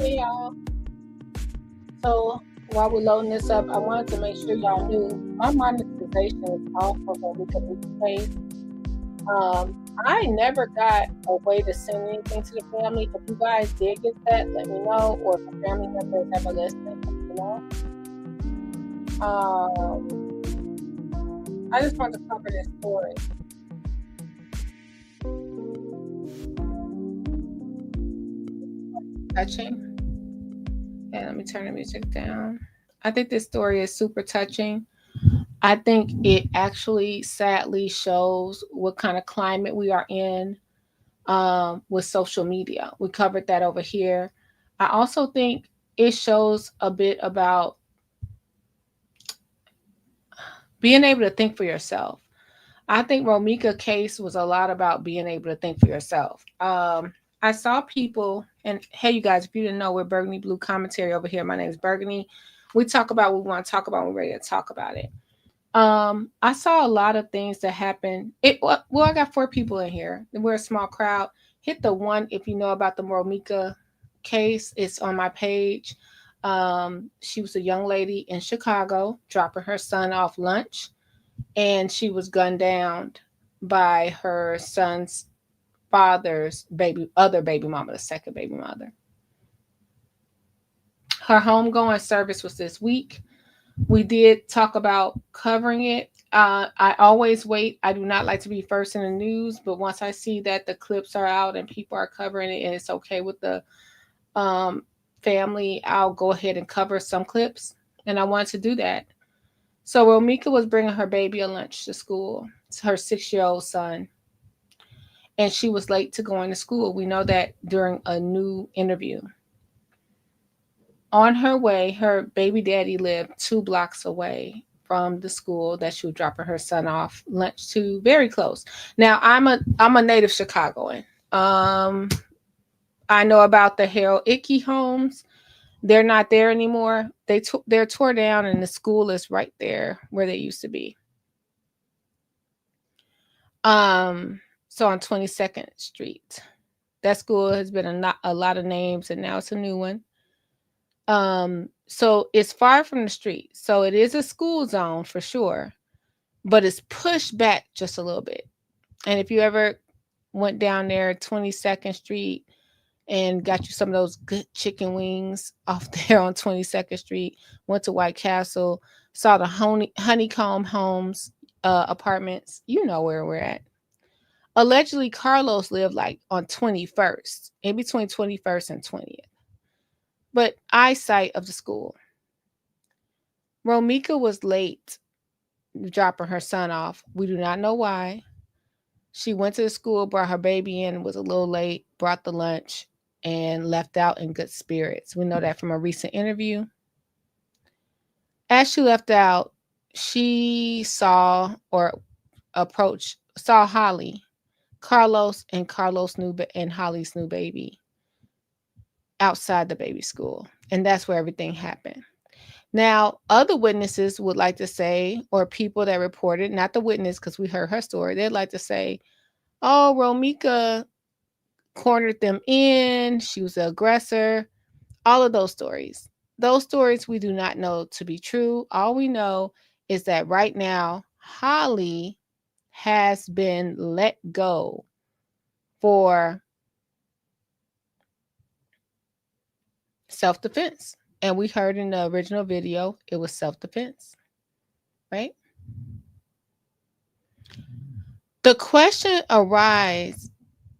Hey y'all. So while we're loading this up, I wanted to make sure y'all knew my monetization is off of Romeca Meeks page. I never got a way to send anything to the family. If you guys did get that, let me know. Or if a family member is ever listening, let me know. I just want to cover this story. Touching. And let me turn the music down. I think this story is super touching. I think it actually sadly shows what kind of climate we are in with social media. We covered that over here. I also think it shows a bit about being able to think for yourself. I think Romeca case was a lot about being able to think for yourself. I saw people, and hey, you guys, if you didn't know, we're Burgundy Blue Commentary over here. My name is Burgundy. We talk about what we want to talk about when we're ready to talk about it. I saw a lot of things that happened. I got 4 people in here. We're a small crowd. Hit the one if you know about the Romeca case. It's on my page. She was a young lady in Chicago dropping her son off lunch, and she was gunned down by her son's father's other baby mama, the second baby mother. Her homegoing service was this week. We did talk about covering it. I always wait. I do not like to be first in the news, but once I see that the clips are out and people are covering it and it's okay with the family, I'll go ahead and cover some clips. And I wanted to do that. So Romeca was bringing her baby a lunch to school. It's her 6-year-old son. And she was late to going to school. We know that during a new interview. On her way, her baby daddy lived 2 blocks away from the school that she was dropping her son off lunch to, very close. Now, I'm a native Chicagoan. I know about the Harold Ickey homes. They're not there anymore. They're tore down, and the school is right there where they used to be. So on 22nd Street, that school has been a lot of names, and now it's a new one. So it's far from the street. So it is a school zone for sure, but it's pushed back just a little bit. And if you ever went down there 22nd Street and got you some of those good chicken wings off there on 22nd Street, went to White Castle, saw the Honeycomb Homes apartments, you know where we're at. Allegedly, Carlos lived like on 21st, in between 21st and 20th. But eyesight of the school. Romeca was late dropping her son off. We do not know why. She went to the school, brought her baby in, was a little late, brought the lunch, and left out in good spirits. We know that from a recent interview. As she left out, she saw Holly, Carlos, and Holly's new baby outside the baby school. And that's where everything happened. Now, other witnesses would like to say, or people that reported, not the witness because we heard her story, they'd like to say, oh, Romeca cornered them in, she was the aggressor, all of those stories. Those stories we do not know to be true. All we know is that right now, Holly has been let go for self-defense. And we heard in the original video, it was self-defense, right? The question arises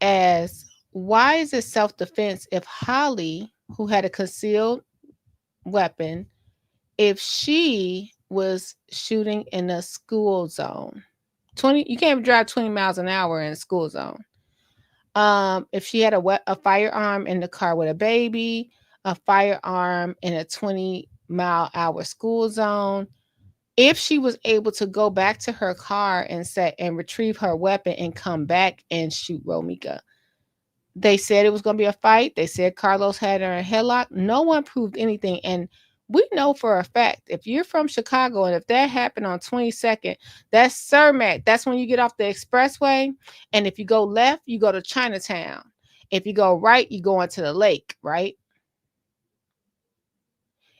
as, why is it self-defense if Holly, who had a concealed weapon, if she was shooting in a school zone? You can't drive 20 miles an hour in a school zone. If she had a firearm in the car with a baby, a firearm in a 20-mile-an-hour school zone, if she was able to go back to her car and retrieve her weapon and come back and shoot Romeca. They said it was going to be a fight. They said Carlos had her in a headlock. No one proved anything. And we know for a fact, if you're from Chicago and if that happened on 22nd, that's Cermak. That's when you get off the expressway. And if you go left, you go to Chinatown. If you go right, you go into the lake, right?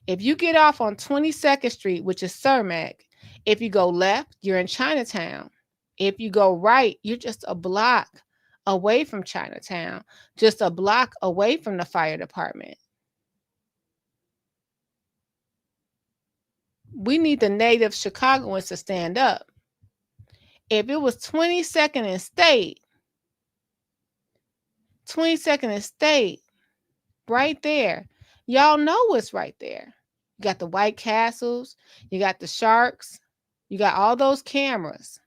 If you get off on 22nd Street, which is Cermak, if you go left, you're in Chinatown. If you go right, you're just a block away from Chinatown, just a block away from the fire department. We need the native Chicagoans to stand up. If it was 22nd and State, 22nd and State, right there, y'all know what's right there. You got the White Castles, you got the Sharks, you got all those cameras.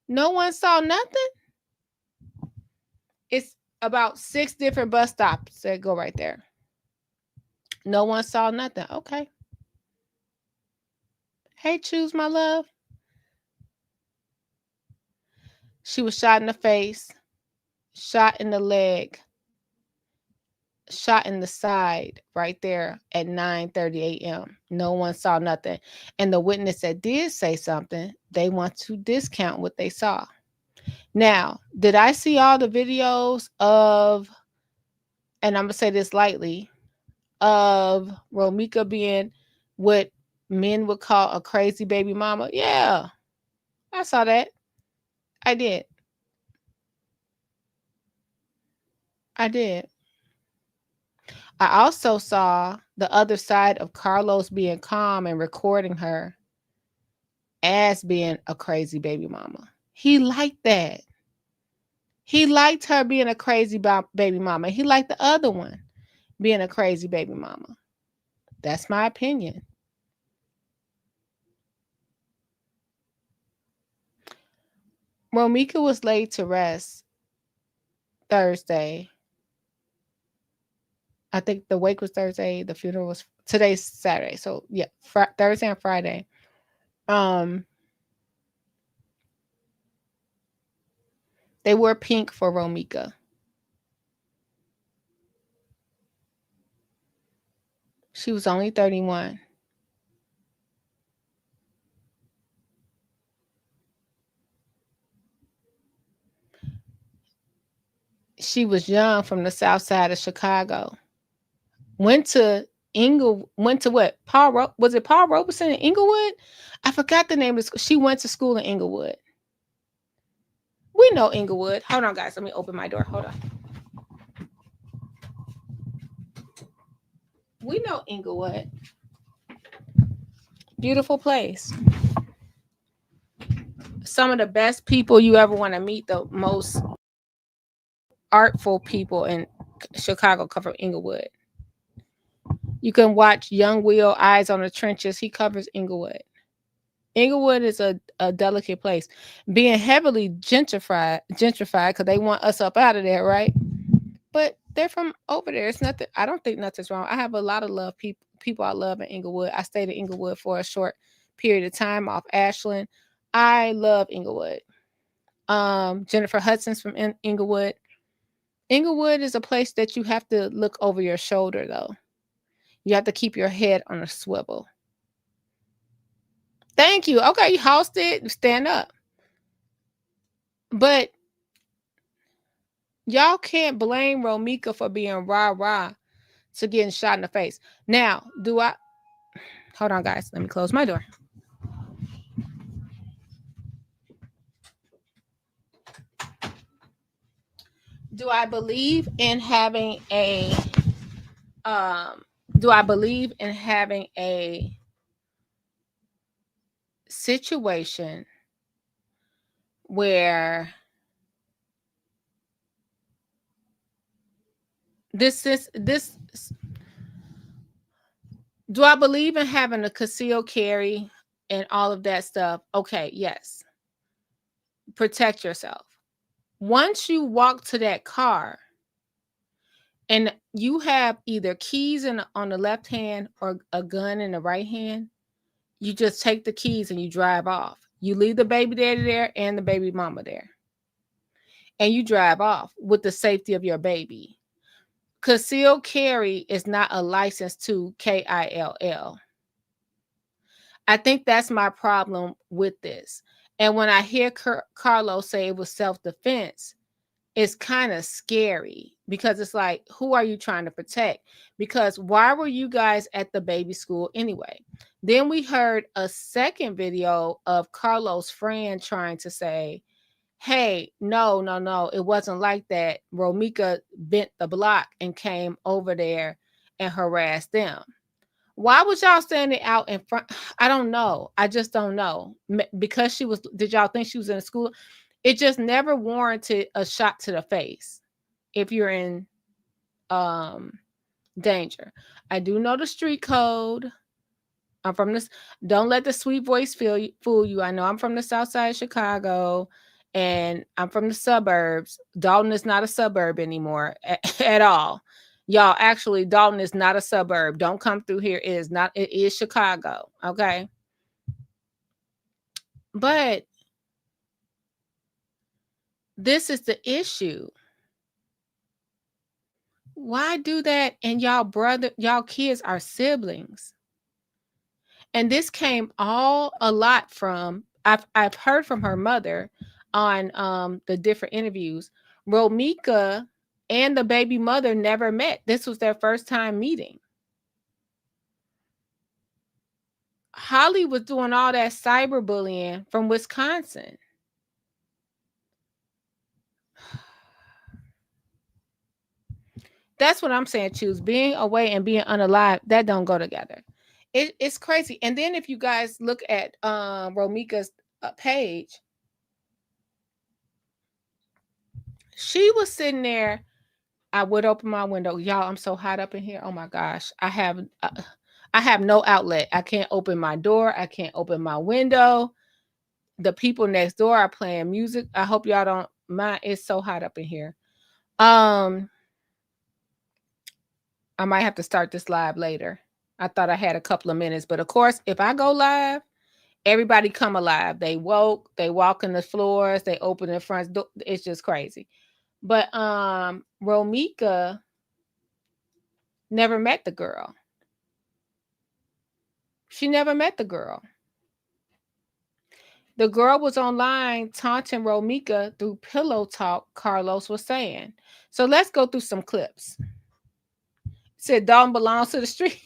No one saw nothing. It's about 6 different bus stops that go right there. No one saw nothing. Okay. Hey, Choose my love. She was shot in the face, shot in the leg, shot in the side right there at 9:30 a.m. No one saw nothing. And the witness that did say something, they want to discount what they saw. Now, did I see all the videos of, and I'm going to say this lightly, of Romeca being what men would call a crazy baby mama? Yeah, I saw that. I did. I did. I also saw the other side of Carlos being calm and recording her as being a crazy baby mama. He liked that. He liked her being a crazy baby mama. He liked the other one being a crazy baby mama. That's my opinion. Romeca was laid to rest Thursday. I think the wake was Thursday. The funeral was today's Saturday. So yeah, Thursday and Friday. They wore pink for Romeca. She was only 31. She was young, from the south side of Chicago. Went to what? Was it Paul Robeson in Inglewood? I forgot the name of the school. She went to school in Inglewood. We know Inglewood. Hold on, guys. Let me open my door. Hold on. We know Inglewood. Beautiful place. Some of the best people you ever want to meet, the most artful people in Chicago come from Inglewood. You can watch Young Will, Eyes on the Trenches. He covers Inglewood. Inglewood is a delicate place, being heavily gentrified because they want us up out of there, right? But they're from over there. It's nothing. I don't think nothing's wrong. I have a lot of love people I love in Inglewood. I stayed in Inglewood for a short period of time off Ashland. I love Inglewood. Jennifer Hudson's from Inglewood. Inglewood is a place that you have to look over your shoulder, though. You have to keep your head on a swivel. Thank you. Okay, you hosted. Stand up. But y'all can't blame Romeca for being rah-rah to getting shot in the face. Now, hold on, guys. Let me close my door. Do I believe in having a situation where do I believe in having a concealed carry and all of that stuff? Okay, yes. Protect yourself. Once you walk to that car and you have either keys on the left hand or a gun in the right hand, you just take the keys and you drive off. You leave the baby daddy there and the baby mama there. And you drive off with the safety of your baby. Concealed carry is not a license to KILL. I think that's my problem with this. And when I hear Carlos say it was self-defense, it's kind of scary because it's like, who are you trying to protect? Because why were you guys at the baby school anyway? Then we heard a second video of Carlos' friend trying to say, hey, no, no, no, it wasn't like that. Romeca bent the block and came over there and harassed them. Why was y'all standing out in front? I don't know. I just don't know. Because she was, did y'all think she was in school? It just never warranted a shot to the face if you're in danger. I do know the street code. I'm from this. Don't let the sweet voice fool you. I know I'm from the south side of Chicago and I'm from the suburbs. Dalton is not a suburb anymore at all. Y'all, actually, Dalton is not a suburb. Don't come through here. It is not, it is Chicago. Okay. But this is the issue. Why do that? And y'all kids are siblings. And this came all a lot from, I've heard from her mother on the different interviews. Romeca and the baby mother never met. This was their first time meeting. Holly was doing all that cyberbullying from Wisconsin. That's what I'm saying. Choose being away and being unalive. That don't go together. It's crazy. And then if you guys look at Romeca's page, she was sitting there. I would open my window. Y'all, I'm so hot up in here. Oh my gosh. I have no outlet. I can't open my door. I can't open my window. The people next door are playing music. I hope y'all don't mind. It's so hot up in here. I might have to start this live later. I thought I had a couple of minutes, but of course, if I go live, everybody come alive. They woke, they walk in the floors, they open the front door. It's just crazy. But Romeca never met the girl. She never met the girl. The girl was online taunting Romeca through pillow talk, Carlos was saying. So let's go through some clips. Said Dalton belongs to the street.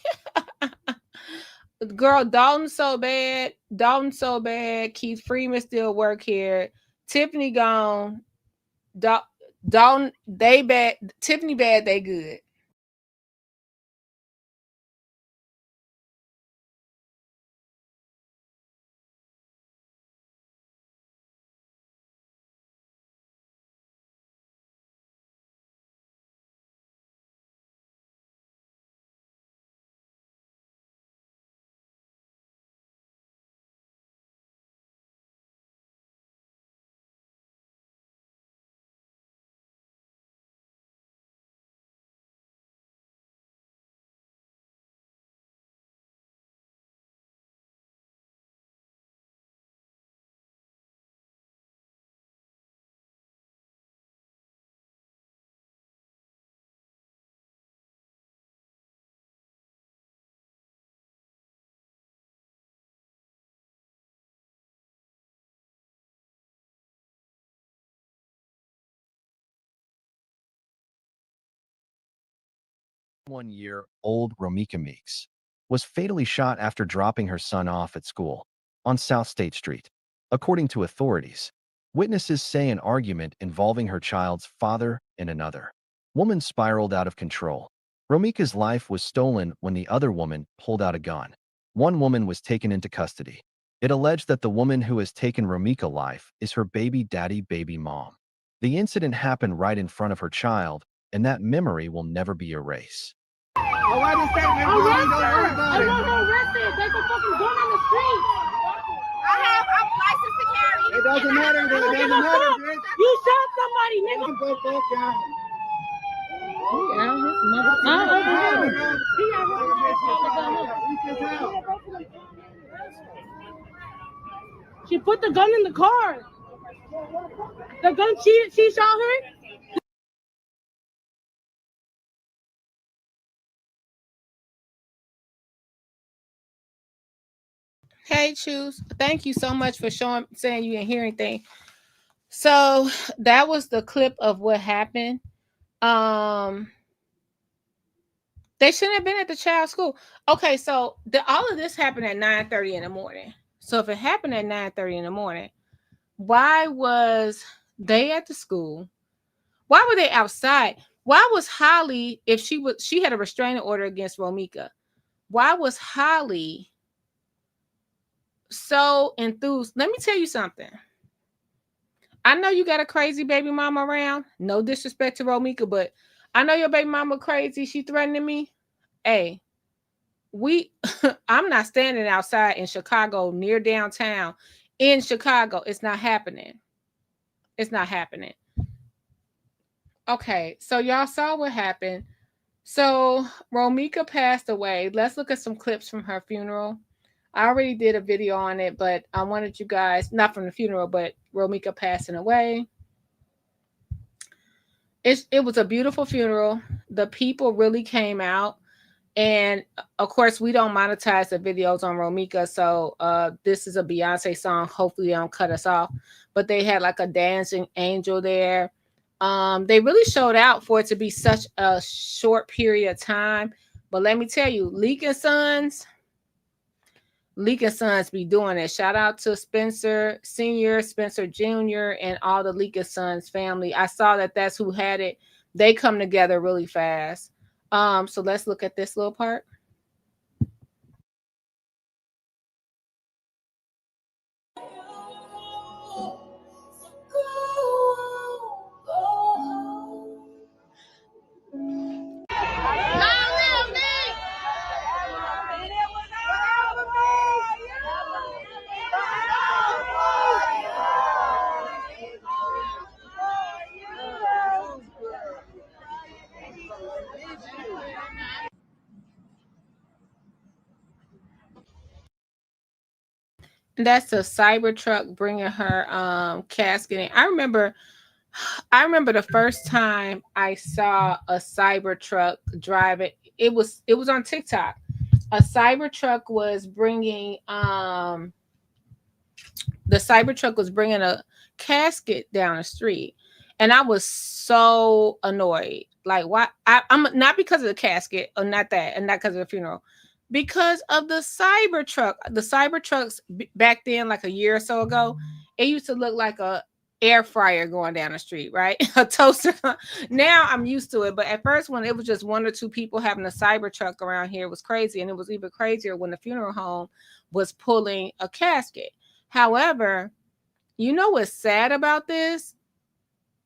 Girl, Dalton so bad. Dalton so bad. Keith Freeman still work here. Tiffany gone. Dalton, they bad. Tiffany bad, they good. One-year-old Romeca Meeks was fatally shot after dropping her son off at school on South State Street. According to authorities, witnesses say an argument involving her child's father and another woman spiraled out of control. Romeca's life was stolen when the other woman pulled out a gun. One woman was taken into custody. It alleged that the woman who has taken Romeca's life is her baby daddy baby mom. The incident happened right in front of her child, and that memory will never be erased. Oh, why this statement? I want her arrested. There's a fucking gun on the street. I'm licensed to carry. It doesn't matter. It doesn't matter. You shot somebody, nigga. Go fuck down. She put the gun in the car. The gun she shot her. Hey, Choose. Thank you so much for saying you didn't hear anything. So that was the clip of what happened. They shouldn't have been at the child's school. Okay, so all of this happened at 9:30 in the morning. So if it happened at 9:30 in the morning, why was they at the school? Why were they outside? Why was Holly, if she had a restraining order against Romeca, why was Holly so enthused? Let me tell you something. I know you got a crazy baby mama around. No disrespect to Romeca, but I know your baby mama crazy. She threatening me. Hey, I'm not standing outside in Chicago near downtown in Chicago. It's not happening. It's not happening. Okay, so y'all saw what happened. So Romeca passed away. Let's look at some clips from her funeral. I already did a video on it, but I wanted you guys, not from the funeral, but Romeca passing away. It was a beautiful funeral. The people really came out. And of course, we don't monetize the videos on Romeca. So this is a Beyonce song. Hopefully they don't cut us off. But they had like a dancing angel there. They really showed out for it to be such a short period of time. But let me tell you, Leak and Sons be doing it. Shout out to Spencer Sr., Spencer Jr., and all the Leak and Sons family. I saw that that's who had it. They come together really fast. So let's look at this little part. That's a Cybertruck bringing her casket in. I remember the first time I saw a Cybertruck drive it. It was on TikTok. A Cybertruck was bringing a casket down the street, and I was so annoyed. Like, why? I'm not because of the casket, or not that, and not because of the funeral, because of the Cybertruck. The Cybertrucks back then, like a year or so ago, it used to look like a air fryer going down the street, right? A toaster. Now I'm used to it, but at first, when it was just one or two people having a Cybertruck around here, it was crazy, and it was even crazier when the funeral home was pulling a casket. However, you know what's sad about this?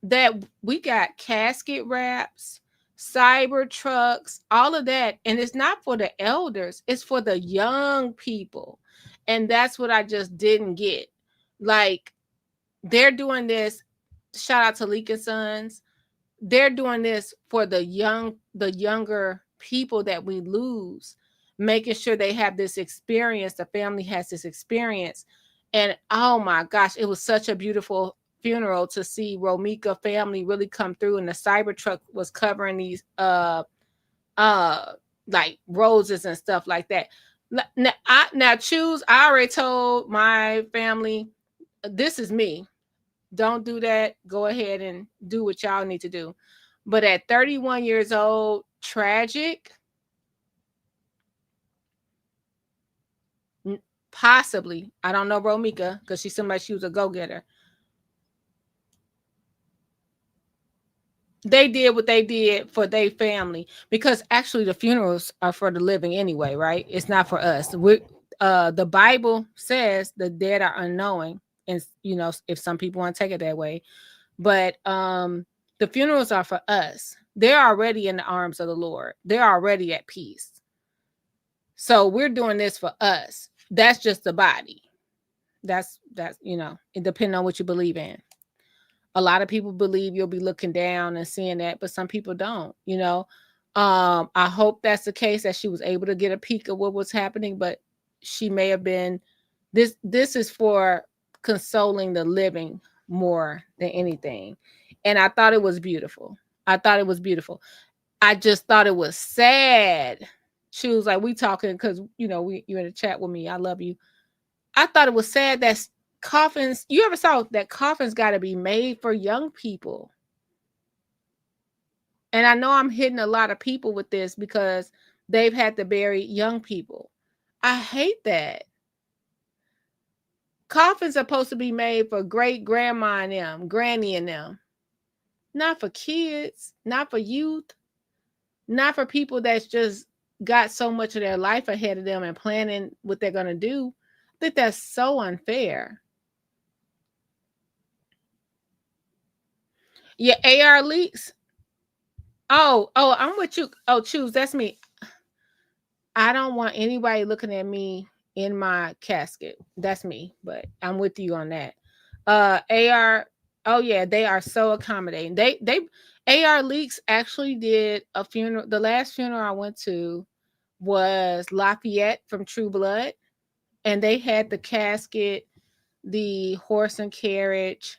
That we got casket wraps, Cybertrucks, all of that. And it's not for the elders, it's for the young people. And that's what I just didn't get. Like, they're doing this. Shout out to Leak and Sons. They're doing this for the younger people that we lose, making sure they have this experience. The family has this experience. And oh my gosh, it was such a beautiful funeral to see Romeca family really come through, and the Cybertruck was covering these like roses and stuff like that. Now choose. I already told my family, this is me. Don't do that. Go ahead and do what y'all need to do. But at 31 years old, tragic. Possibly. I don't know Romeca because she seemed like she was a go-getter. They did what they did for their family, because actually the funerals are for the living anyway, right? It's not for us. The Bible says the dead are unknowing, and you know, if some people want to take it that way, but the funerals are for us. They're already in the arms of the Lord. They're already at peace. So we're doing this for us. That's just the body. That's you know, it depends on what you believe in. A lot of people believe you'll be looking down and seeing that, but some people don't, you know. I hope that's the case, that she was able to get a peek of what was happening, but she may have been, this is for consoling the living more than anything. And I thought it was beautiful. I just thought it was sad. She was like, we talking because, you know, you're in a chat with me. I love you. I thought it was sad that coffins, you ever saw that coffins got to be made for young people? And I know I'm hitting a lot of people with this because they've had to bury young people. I hate that. Coffins are supposed to be made for great grandma and them, granny and them, not for kids, not for youth, not for people that's just got so much of their life ahead of them and planning what they're going to do. I think that's so unfair. Yeah, AR leaks. Oh, I'm with you. Oh, choose. That's me. I don't want anybody looking at me in my casket. That's me, but I'm with you on that. AR, oh yeah, they are so accommodating. They AR Leaks actually did a funeral. The last funeral I went to was Lafayette from True Blood, and they had the casket, the horse and carriage,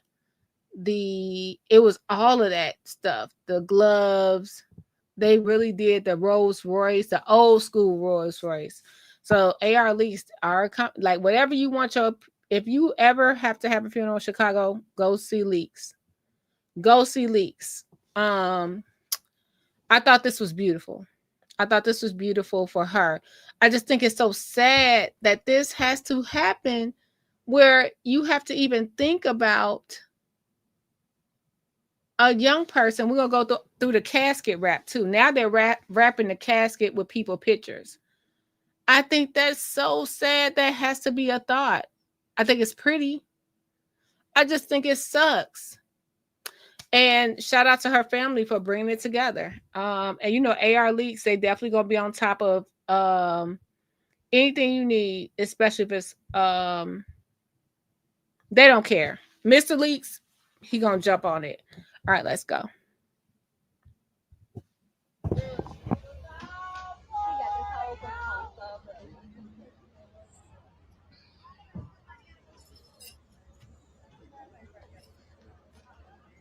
it was all of that stuff, the gloves. They really did the Rolls Royce, the old school Rolls Royce. So AR Leaks are like whatever you want your. If you ever have to have a funeral in Chicago, go see Leaks. Go see Leaks. I thought this was beautiful. I thought this was beautiful for her. I just think it's so sad that this has to happen where you have to even think about a young person. We're going to go through the casket wrap too. Now they're wrapping the casket with people pictures. I think that's so sad. That has to be a thought. I think it's pretty. I just think it sucks. And shout out to her family for bringing it together. And you know, AR Leaks, they definitely gonna be on top of anything you need, especially if it's they don't care. Mr. Leaks, he gonna jump on it. All right, let's go.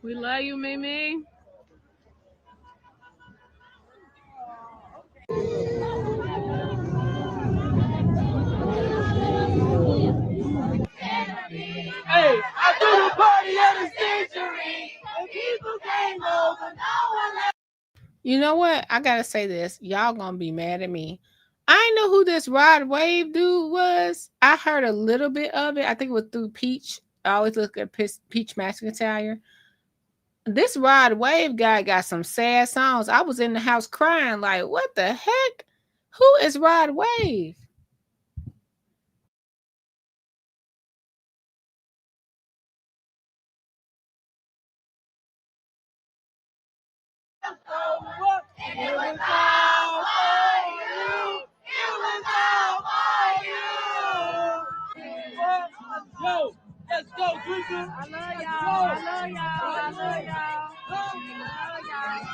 We love you, Mimi. Hey, I threw the party at a century, and people came over. No one. You know what? I gotta say this. Y'all gonna be mad at me. I know who this Rod Wave dude was. I heard a little bit of it. I think it was through Peach. I always look at Peach McIntyre. This Rod Wave guy got some sad songs. I was in the house crying, like, what the heck? Who is Rod Wave? It was all for you. It was all for you. Let's go. Let's go, Juju. I love y'all. I love y'all. I love y'all. I love y'all.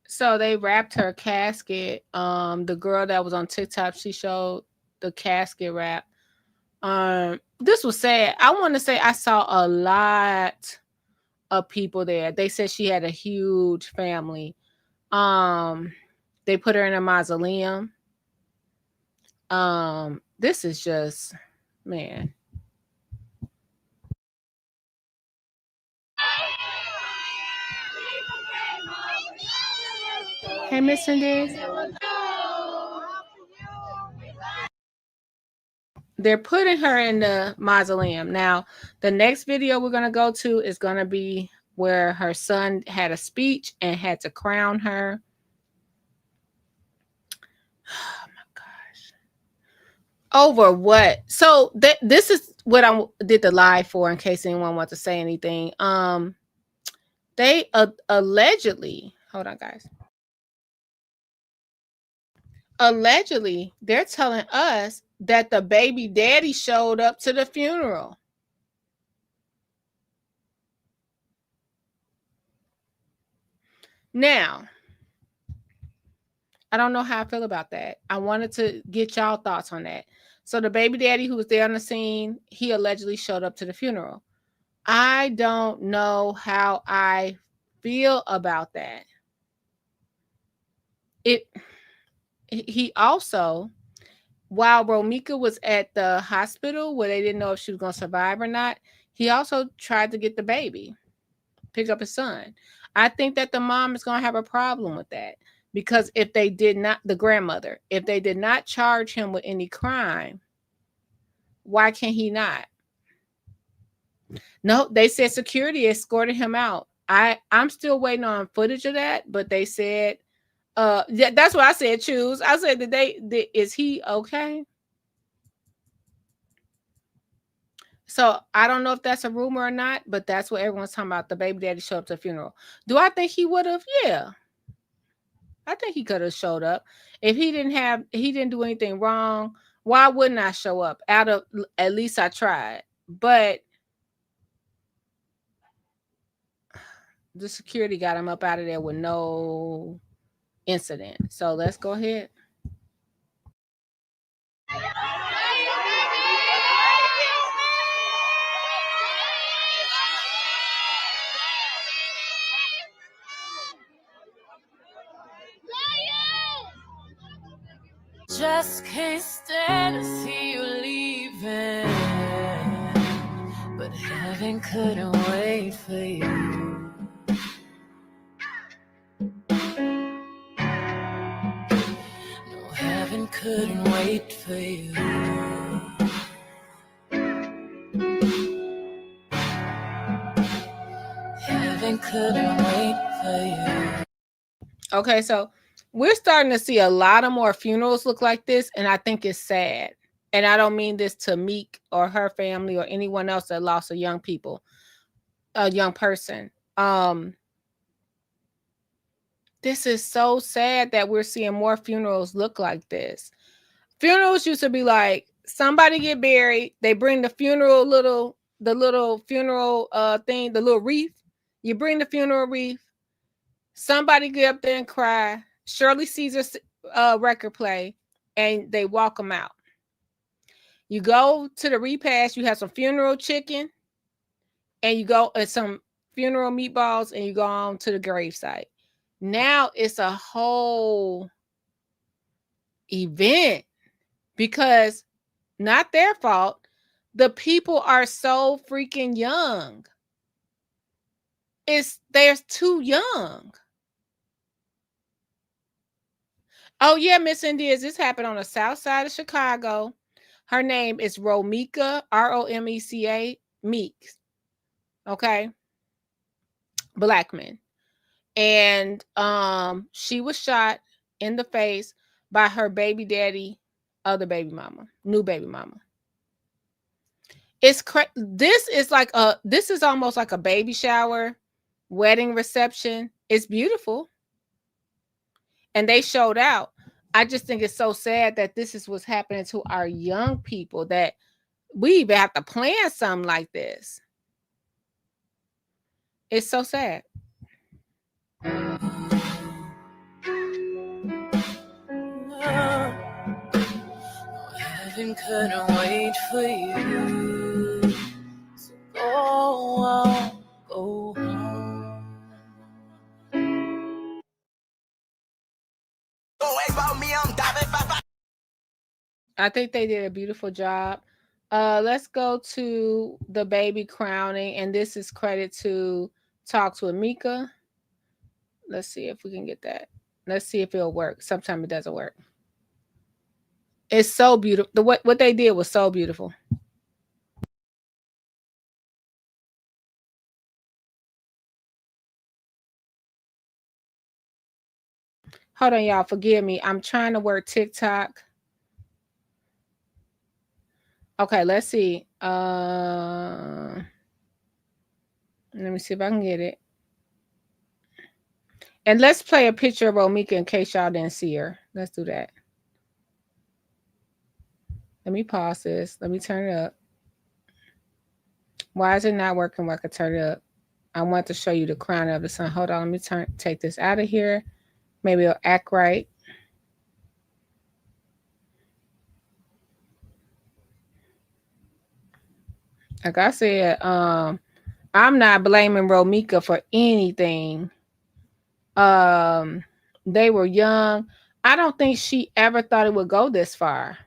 So they wrapped her casket. The girl that was on TikTok, she showed the casket wrap. This was sad. I want to say I saw a lot of people there. They said she had a huge family. They put her in a mausoleum. This is just, man. Hey, Miss Cindy. They're putting her in the mausoleum. Now, the next video we're going to go to is going to be where her son had a speech and had to crown her. Oh my gosh. Over what? So this is what I did the live for in case anyone wants to say anything. They allegedly, hold on guys. Allegedly, they're telling us that the baby daddy showed up to the funeral. Now, I don't know how I feel about that. I wanted to get y'all thoughts on that. So the baby daddy who was there on the scene, he allegedly showed up to the funeral. I don't know how I feel about that. He also, while Romeca was at the hospital where they didn't know if she was going to survive or not, he also tried to get the baby, pick up his son. I think that the mom is going to have a problem with that because if they did not, the grandmother, if they did not charge him with any crime, why can he not? No, they said security escorted him out. I'm still waiting on footage of that, but they said that's what I said. Choose. I said is he okay? So I don't know if that's a rumor or not, but that's what everyone's talking about. The baby daddy showed up to the funeral. Do I think he would have? Yeah, I think he could have showed up if he didn't do anything wrong. Why wouldn't I show up? Out of at least I tried, but the security got him up out of there with no incident. So let's go ahead. Just can't stand to see you leaving, but heaven couldn't wait for you. No, heaven couldn't wait for you. Heaven couldn't wait for you. Okay, so we're starting to see a lot of more funerals look like this, and I think it's sad. And I don't mean this to Meek or her family or anyone else that lost a young person. This is so sad that we're seeing more funerals look like this. Funerals used to be like somebody get buried, they bring the little funeral thing, the little wreath. You bring the funeral wreath. Somebody get up there and cry. Shirley Caesar's record play, and they walk them out. You go to the repast. You have some funeral chicken, and you go some funeral meatballs, and you go on to the gravesite. Now it's a whole event because not their fault. The people are so freaking young. They're too young. Oh yeah, Miss Indias, this happened on the south side of Chicago. Her name is Romeca, Romeca Meeks. Okay. Blackman. And she was shot in the face by her baby daddy, other baby mama, new baby mama. This is almost like a baby shower, wedding reception. It's beautiful. And they showed out. I just think it's so sad that this is what's happening to our young people, that we even have to plan something like this. It's so sad. Heaven couldn't wait for you. So go on, go home. I think they did a beautiful job. Let's go to the baby crowning, and this is credit to Talks with Mika. Let's see if we can get that. Let's see if it'll work. Sometimes it doesn't work. It's so beautiful. What they did was so beautiful. Hold on, y'all. Forgive me. I'm trying to work TikTok. Okay, let's see. Let me see if I can get it. And let's play a picture of Romeca in case y'all didn't see her. Let's do that. Let me pause this. Let me turn it up. Why is it not working where I could turn it up? I want to show you the crown of the sun. Hold on. Let me take this out of here. Maybe it'll act right. Like I said, I'm not blaming Romeca for anything. They were young. I don't think she ever thought it would go this far.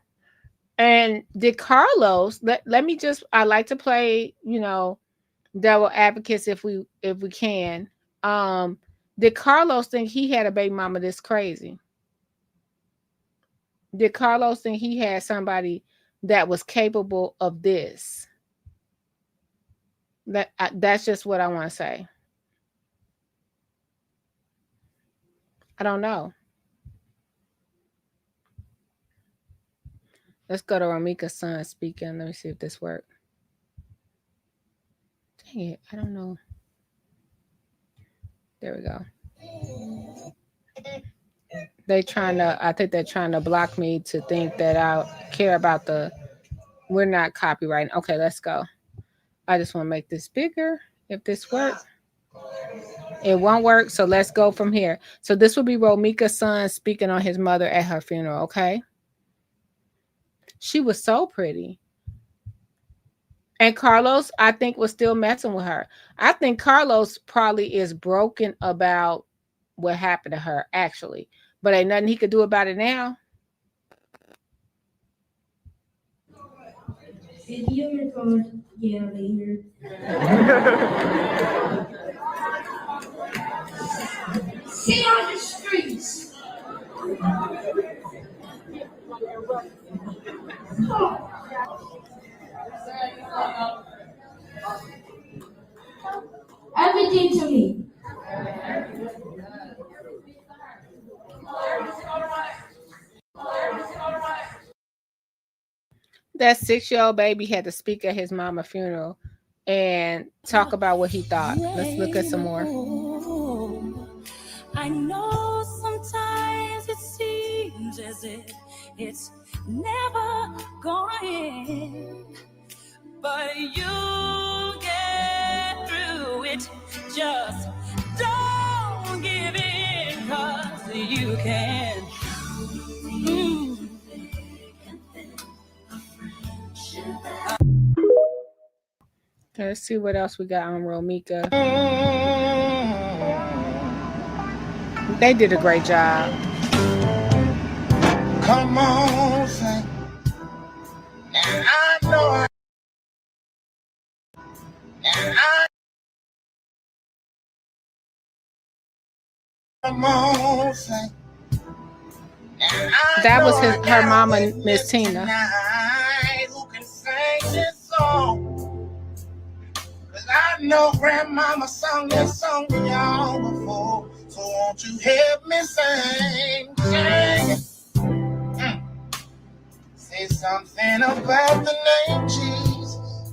And did Carlos let me just I like to play, devil advocates if we can. Did Carlos think he had a baby mama this crazy? Did Carlos think he had somebody that was capable of this? That's just what I want to say. I don't know. Let's go to Romeca's son speaking. Let me see if this works. Dang it, I don't know. There we go. I think they're trying to block me to think that I care about we're not copywriting. Okay, let's go. I just want to make this bigger if this works. It won't work, so let's go from here. So this will be Romeca's son speaking on his mother at her funeral, okay? She was so pretty. And Carlos, I think, was still messing with her. I think Carlos probably is broken about what happened to her, actually. But ain't nothing he could do about it now. Did you record? Yeah, later. See on the streets. Everything to me. That 6-year-old baby had to speak at his mama's funeral and talk about what he thought. Let's look at some more. I know sometimes it seems as if it's never gonna end, but you get through it. Just don't give in, 'cause you can. Let's see what else we got on Romeca. They did a great job. Come on, say. And I know come on, say. That was her mama, Miss Tina. Who can sing this song? 'Cause I know grandmama sung this song to y'all before. So won't you help me sing? Say something about the name Jesus.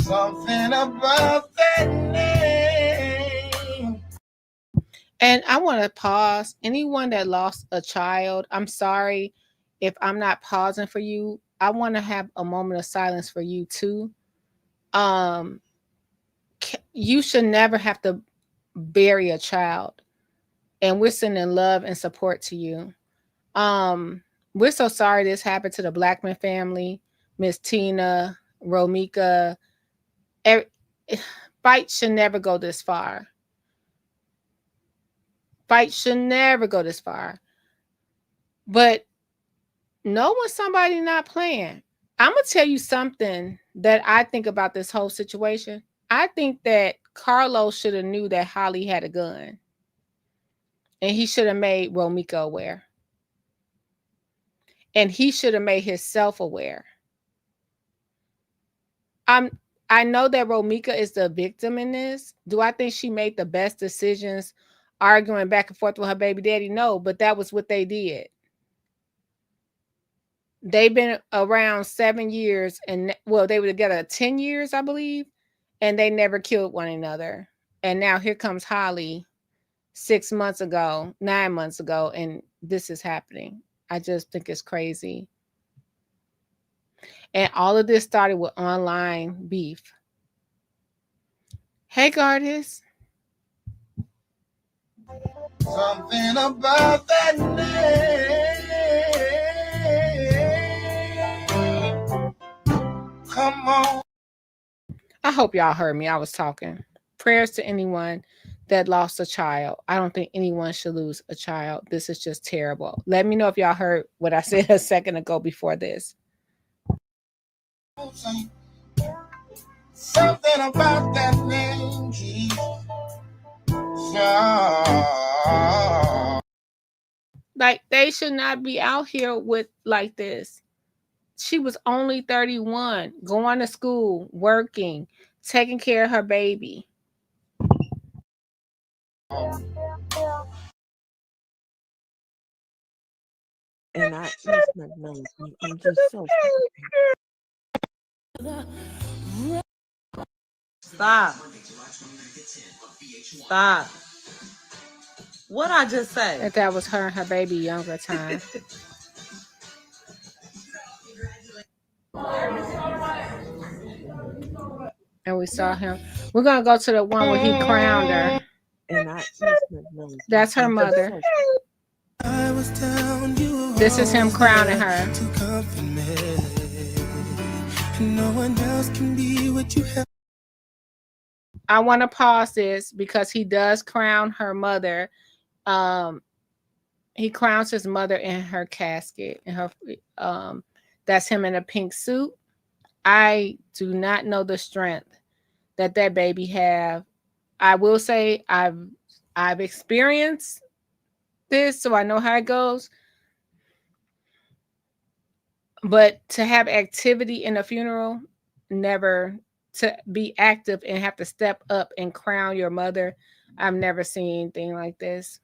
Something about that name. And I want to pause. Anyone that lost a child, I'm sorry if I'm not pausing for you. I want to have a moment of silence for you too. You should never have to bury a child, and we're sending love and support to you. We're so sorry this happened to the Blackman family, Miss Tina, Romeca. Fight should never go this far. Fight should never go this far. But know when somebody not playing. I'm going to tell you something that I think about this whole situation. I think that Carlos should have knew that Holly had a gun. And he should have made Romeca aware. And he should have made himself aware. I know that Romeca is the victim in this. Do I think she made the best decisions arguing back and forth with her baby daddy? No, but that was what they did. They've been around 7 years, and well, they were together 10 years, I believe, and they never killed one another. And now here comes Holly 6 months ago, 9 months ago, and this is happening. I just think it's crazy. And all of this started with online beef. Hey, Gardis. Something about that name. Come on. I hope y'all heard me. I was talking. Prayers to anyone that lost a child. I don't think anyone should lose a child. This is just terrible. Let me know if y'all heard what I said a second ago before this. Something about that name, Jesus. Like, they should not be out here with like this. She was only 31, going to school, working, taking care of her baby. And I'm just so Stop. Stop. What I just say? That was her and her baby younger time. And we saw him. We're gonna go to the one where he crowned her. and That's her mother. This is him crowning her. No one else can be what you have. I want to pause this because he does crown her mother. He crowns his mother in her casket. In her, that's him in a pink suit. I do not know the strength that baby have. I will say I've experienced this, so I know how it goes. But to have activity in a funeral, never. To be active and have to step up and crown your mother, I've never seen anything like this.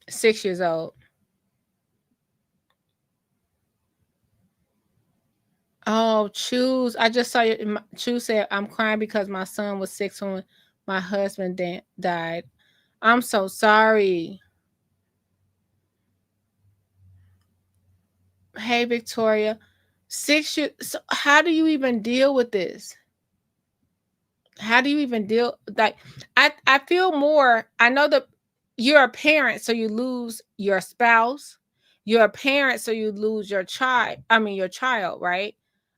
Six years old. Oh, Choose. I just saw you. Choose said, I'm crying because my son was 6 when my husband died. I'm so sorry. Hey, Victoria. 6 years. So how do you even deal with this? How do you even deal? Like, I feel more. I know that you're a parent, so you lose your spouse. You're a parent, so you lose your child. I mean, your child, right?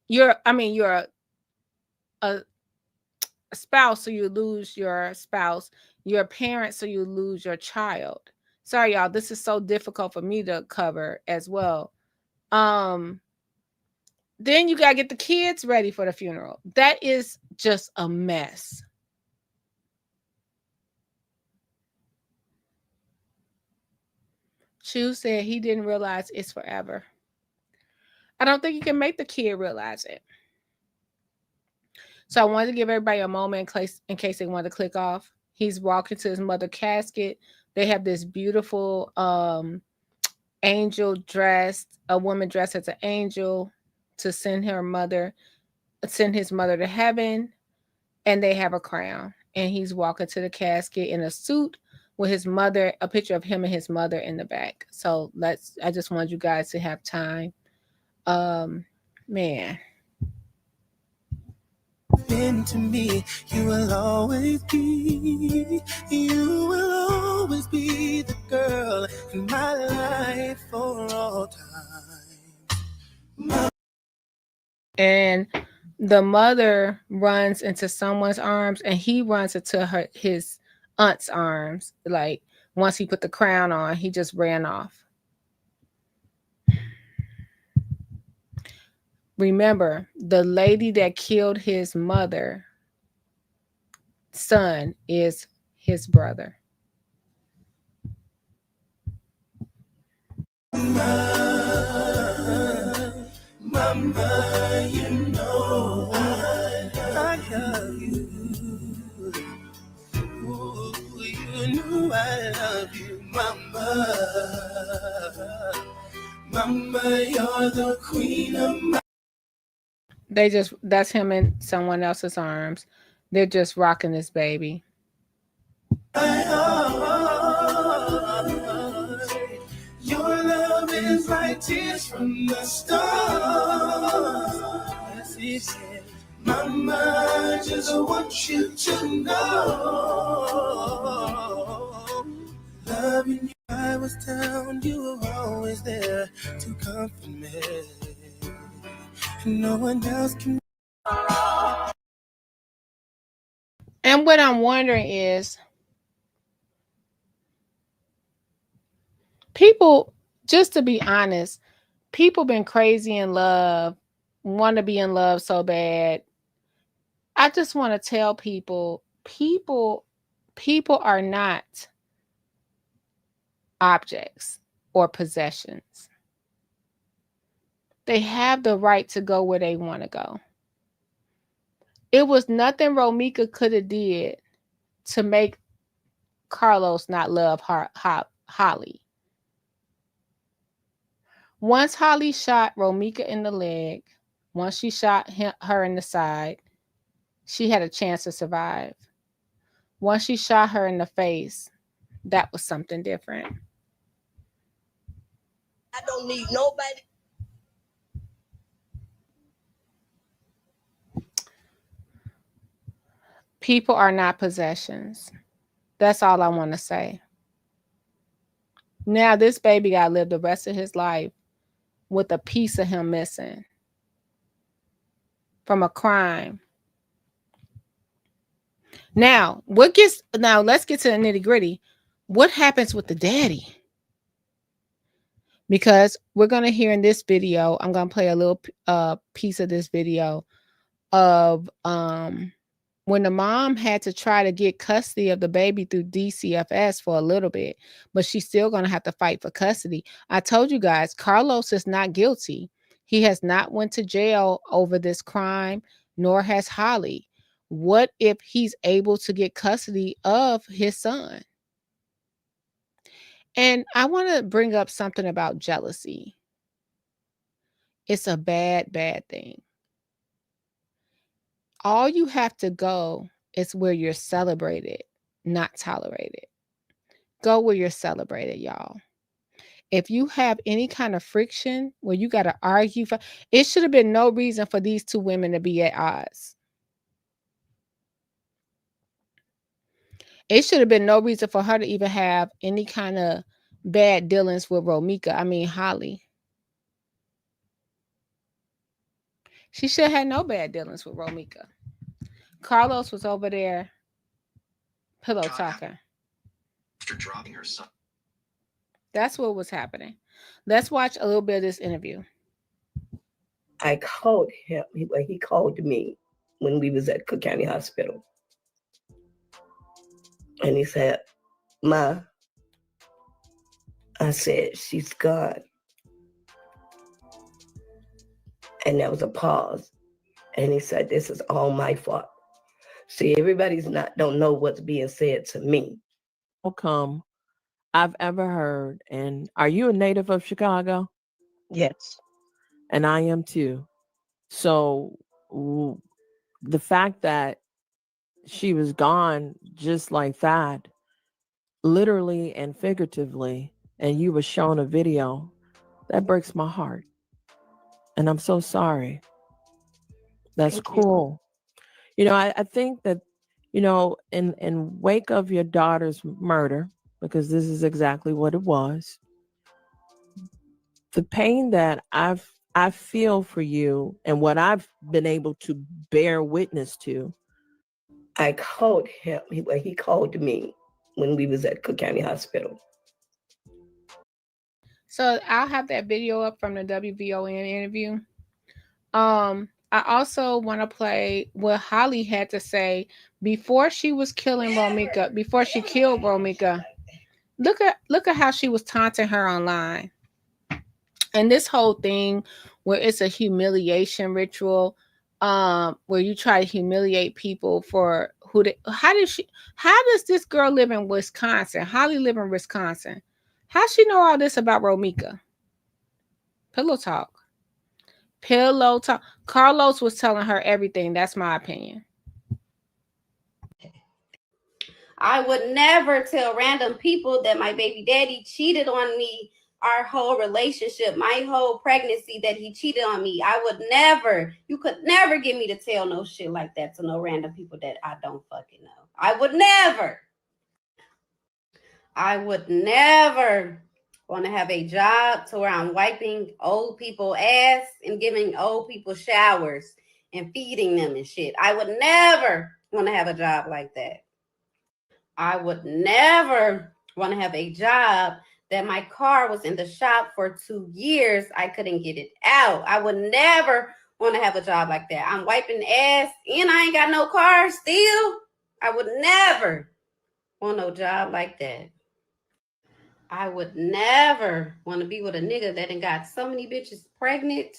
You're a spouse, so you lose your spouse. You're a parent, so you lose your child. Sorry, y'all. This is so difficult for me to cover as well. Then you gotta get the kids ready for the funeral. That is just a mess. Chu said he didn't realize it's forever. I don't think you can make the kid realize it. So I wanted to give everybody a moment in case they wanted to click off. He's walking to his mother's casket. They have this beautiful angel dressed, a woman dressed as an angel to send his mother to heaven, and they have a crown. And he's walking to the casket in a suit with his mother, a picture of him and his mother in the back. So I just want you guys to have time. Man. Been to me, you will always be the girl in my life for all time. And the mother runs into someone's arms, and he runs into his aunt's arms. Like, once he put the crown on, he just ran off. Remember, the lady that killed his mother, son, is his brother. Mama, you know I love you. Ooh, you know I love you, Mama. Mama, you're the queen of my. That's him in someone else's arms. They're just rocking this baby. Your love is like tears from the stars. Yes, he said, Mama, I just want you to know. Loving you, I was down, you were always there to comfort me. No one else can. And what I'm wondering is, people, just to be honest, people been crazy in love, want to be in love so bad. I just want to tell people, people are not objects or possessions. They have the right to go where they want to go. It was nothing Romeca could have did to make Carlos not love Holly. Once Holly shot Romeca in the leg, once she shot her in the side, she had a chance to survive. Once she shot her in the face, that was something different. I don't need nobody. People are not possessions. That's all I want to say. Now, this baby got to live the rest of his life with a piece of him missing from a crime. Now, let's get to the nitty gritty. What happens with the daddy? Because we're going to hear in this video, I'm going to play a little piece of this video of when the mom had to try to get custody of the baby through DCFS for a little bit, but she's still going to have to fight for custody. I told you guys, Carlos is not guilty. He has not went to jail over this crime, nor has Holly. What if he's able to get custody of his son? And I want to bring up something about jealousy. It's a bad, bad thing. All you have to go is where you're celebrated, not tolerated. Go where you're celebrated, y'all. If you have any kind of friction where you got to argue for, it should have been no reason for these two women to be at odds. It should have been no reason for her to even have any kind of bad dealings with Holly. She should have had no bad dealings with Romeca. Carlos was over there pillow talking. After dropping her son. That's what was happening. Let's watch a little bit of this interview. I called him. He called me when we was at Cook County Hospital. And he said, Ma, I said, she's gone. And there was a pause. And he said, this is all my fault. See, everybody's don't know what's being said to me. Outcome I've ever heard. And are you a native of Chicago? Yes. And I am too. So the fact that she was gone just like that, literally and figuratively, and you were shown a video, that breaks my heart. And I'm so sorry. That's cool. You know, I think that, in wake of your daughter's murder, because this is exactly what it was, the pain that I feel for you and what I've been able to bear witness to. I called him. He called me when we was at Cook County Hospital. So I'll have that video up from the WVON interview. I also want to play what Holly had to say before she was killing Romeca, before she killed Romeca. Look at how she was taunting her online. And this whole thing where it's a humiliation ritual, where you try to humiliate people for how does this girl live in Wisconsin? Holly live in Wisconsin. How she know all this about Romeca? Pillow talk. Carlos was telling her everything. That's my opinion. I would never tell random people that my baby daddy cheated on me our whole relationship, my whole pregnancy, that he cheated on me. I would never, you could never get me to tell no shit like that to no random people that I don't fucking know. I would never want to have a job to where I'm wiping old people ass and giving old people showers and feeding them and shit. I would never want to have a job like that. I would never want to have a job that my car was in the shop for 2 years. I couldn't get it out. I would never want to have a job like that. I'm wiping ass and I ain't got no car still. I would never want no job like that. I would never want to be with a nigga that done got so many bitches pregnant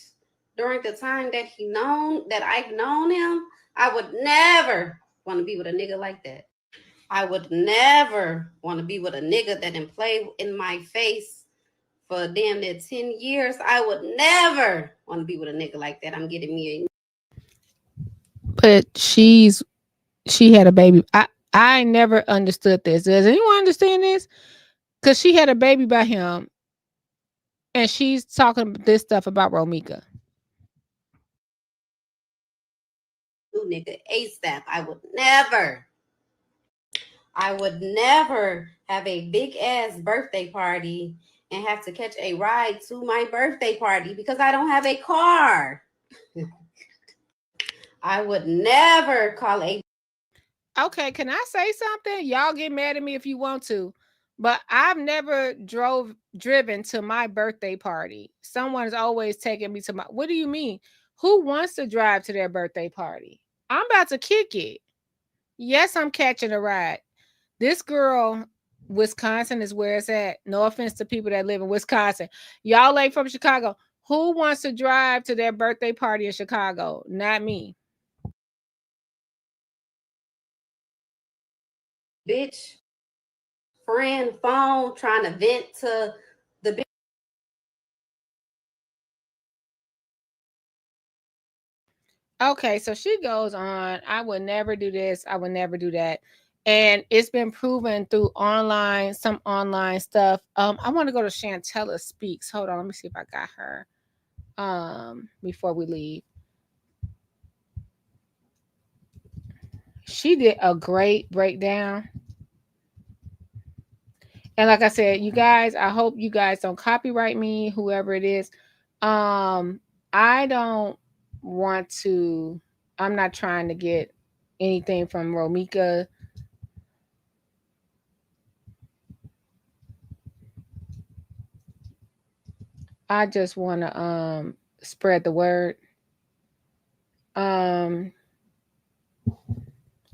during the time that I've known him. I would never want to be with a nigga like that. I would never want to be with a nigga that didn't play in my face for damn near 10 years. I would never want to be with a nigga like that. I'm getting me But she had a baby. I never understood this. Does anyone understand this? Because she had a baby by him, and she's talking this stuff about Romeca. new nigga ASAP. I would never have a big ass birthday party and have to catch a ride to my birthday party because I don't have a car. I would never call a. Okay, can I say something? Y'all get mad at me if you want to, but I've never driven to my birthday party. Someone's always taking me to my. What do you mean? Who wants to drive to their birthday party? I'm about to kick it. Yes, I'm catching a ride. This girl, Wisconsin is where it's at. No offense to people that live in Wisconsin. Y'all ain't from Chicago. Who wants to drive to their birthday party in Chicago? Not me. Bitch friend phone trying to vent to the bitch. Okay, so she goes on, I would never do this, I would never do that. And it's been proven through some online stuff. I want to go to Chantella Speaks. Hold on, let me see if I got her. Before we leave. She did a great breakdown. And like I said, you guys, I hope you guys don't copyright me, whoever it is. I don't want to, I'm not trying to get anything from Romeca. I just want to spread the word. I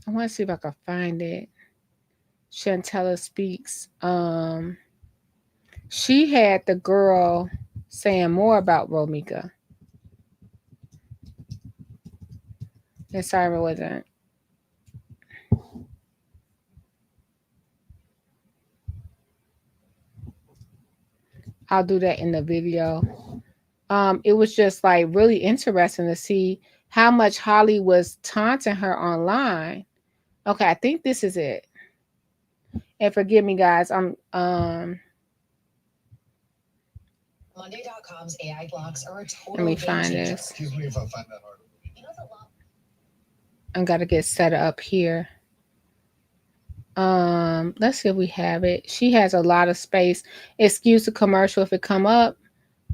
want to see if I can find it. Chantella Speaks. She had the girl saying more about Romeca. And sorry it wasn't. I'll do that in the video. It was just like really interesting to see how much Holly was taunting her online. Okay, I think this is it. And forgive me, guys. I'm Monday.com's AI blocks are a total. Let me find this. Excuse me if I find that hard. I gotta get set up here. Let's see if we have it. She has a lot of space. Excuse the commercial if it come up.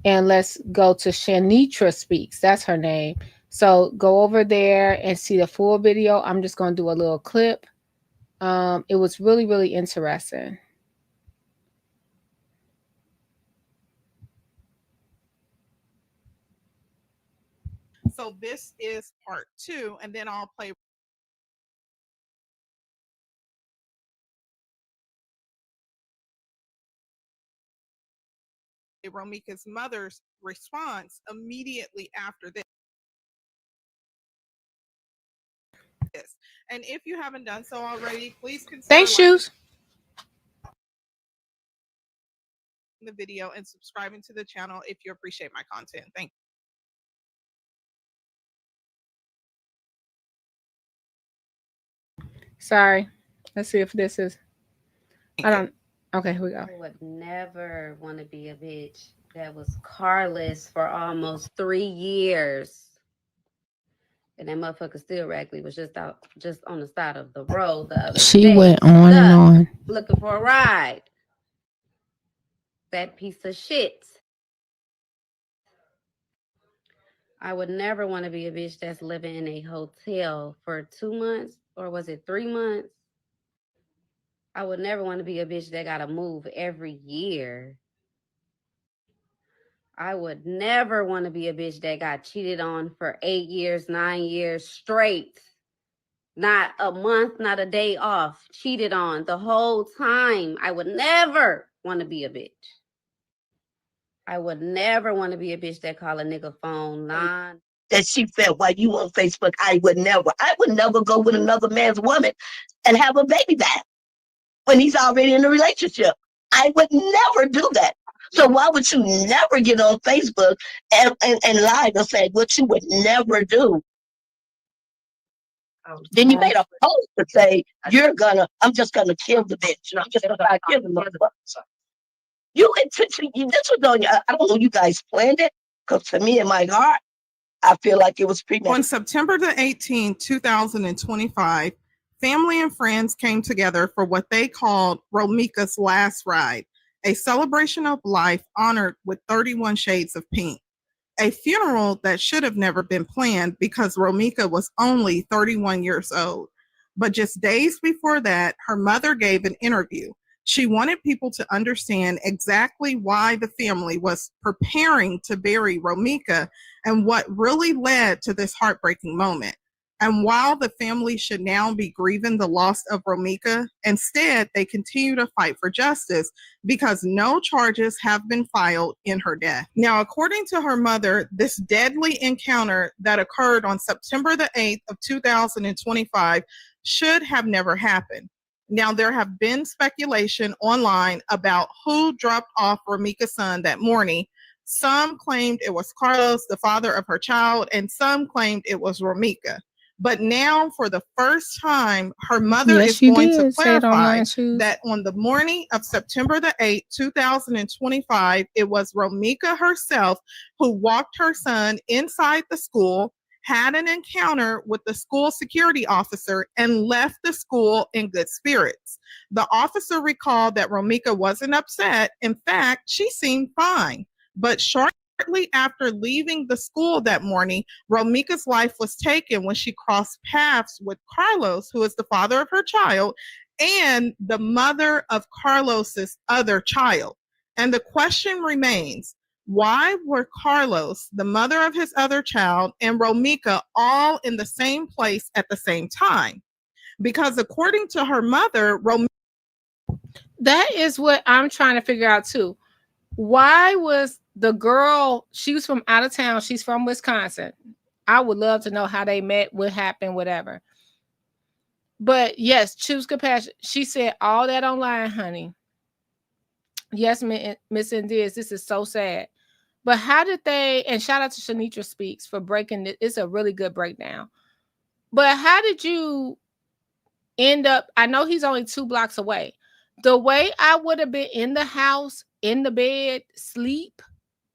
And let's go to Shanitra Speaks. That's her name. So go over there and see the full video. I'm just gonna do a little clip. It was really, really interesting. So this is part 2, and then I'll play Romeca's mother's response immediately after this. And if you haven't done so already, please consider Thanks, Shoes. the video and subscribing to the channel if you appreciate my content. Thank you. Sorry. Let's see if this is. I don't. Okay, here we go. I would never want to be a bitch that was carless for almost 3 years. And that motherfucker still raggedy was just on the side of the road the other She day. went on and on. Looking for a ride. That piece of shit. I would never want to be a bitch that's living in a hotel for 2 months or was it 3 months? I would never want to be a bitch that gotta move every year. I would never want to be a bitch that got cheated on for 8 years, 9 years straight. Not a month, not a day off. Cheated on the whole time. I would never want to be a bitch. I would never want to be a bitch that call a nigga phone that she felt while you on Facebook. I would never go with another man's woman and have a baby back when he's already in a relationship. I would never do that. So why would you never get on Facebook and lie to say what you would never do? Then you made a post to say, I'm just gonna kill the bitch. And I'm just gonna kill the motherfucker. You intentionally, this was on your, I don't know, you guys planned it, because to me in my heart, I feel like it was premeditated. On September the 18th, 2025, family and friends came together for what they called Romeca's Last Ride, a celebration of life honored with 31 shades of pink. A funeral that should have never been planned because Romeca was only 31 years old. But just days before that, her mother gave an interview. She wanted people to understand exactly why the family was preparing to bury Romeca and what really led to this heartbreaking moment. And while the family should now be grieving the loss of Romeca, instead they continue to fight for justice because no charges have been filed in her death. Now, according to her mother, this deadly encounter that occurred on September the 8th of 2025 should have never happened. Now, there have been speculation online about who dropped off Romeca's son that morning. Some claimed it was Carlos, the father of her child, and some claimed it was Romeca. But now, for the first time, her mother is going to clarify that on the morning of September the 8th, 2025, it was Romeca herself who walked her son inside the school, had an encounter with the school security officer, and left the school in good spirits. The officer recalled that Romeca wasn't upset. In fact, she seemed fine. But shortly after leaving the school that morning, Romeca's life was taken when she crossed paths with Carlos, who is the father of her child, and the mother of Carlos's other child. And the question remains, why were Carlos, the mother of his other child, and Romeca all in the same place at the same time? Because according to her mother, that is what I'm trying to figure out too. Why was the girl, she was from out of town, she's from Wisconsin. I would love to know how they met, what happened, whatever. But yes, choose compassion. She said all that online, honey. Yes, Miss Indiz, this is so sad. But how did they, and shout out to Shanitra Speaks for breaking it. It's a really good breakdown. But how did you end up, I know he's only 2 blocks away. The way I would have been in the house, in the bed, sleep,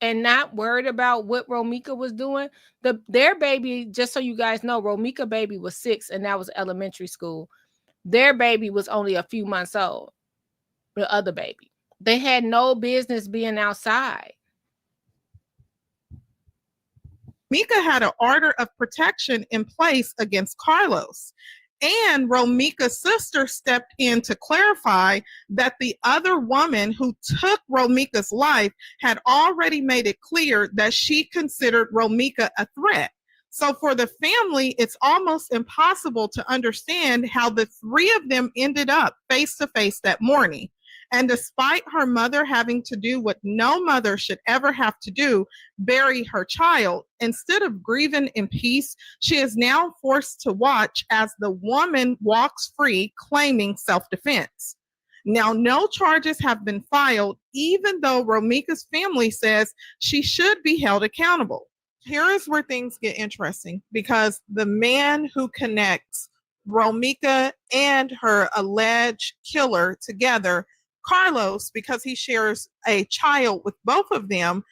and not worried about what Romeca was doing. Their baby, just so you guys know, Romeca baby was 6, and that was elementary school. Their baby was only a few months old, the other baby. They had no business being outside. Romeca had an order of protection in place against Carlos. And Romeca's sister stepped in to clarify that the other woman who took Romeca's life had already made it clear that she considered Romeca a threat. So for the family, it's almost impossible to understand how the 3 of them ended up face to face that morning. And despite her mother having to do what no mother should ever have to do, bury her child, instead of grieving in peace, she is now forced to watch as the woman walks free, claiming self-defense. Now, no charges have been filed, even though Romeca's family says she should be held accountable. Here is where things get interesting, because the man who connects Romeca and her alleged killer together, Carlos, because he shares a child with both of them,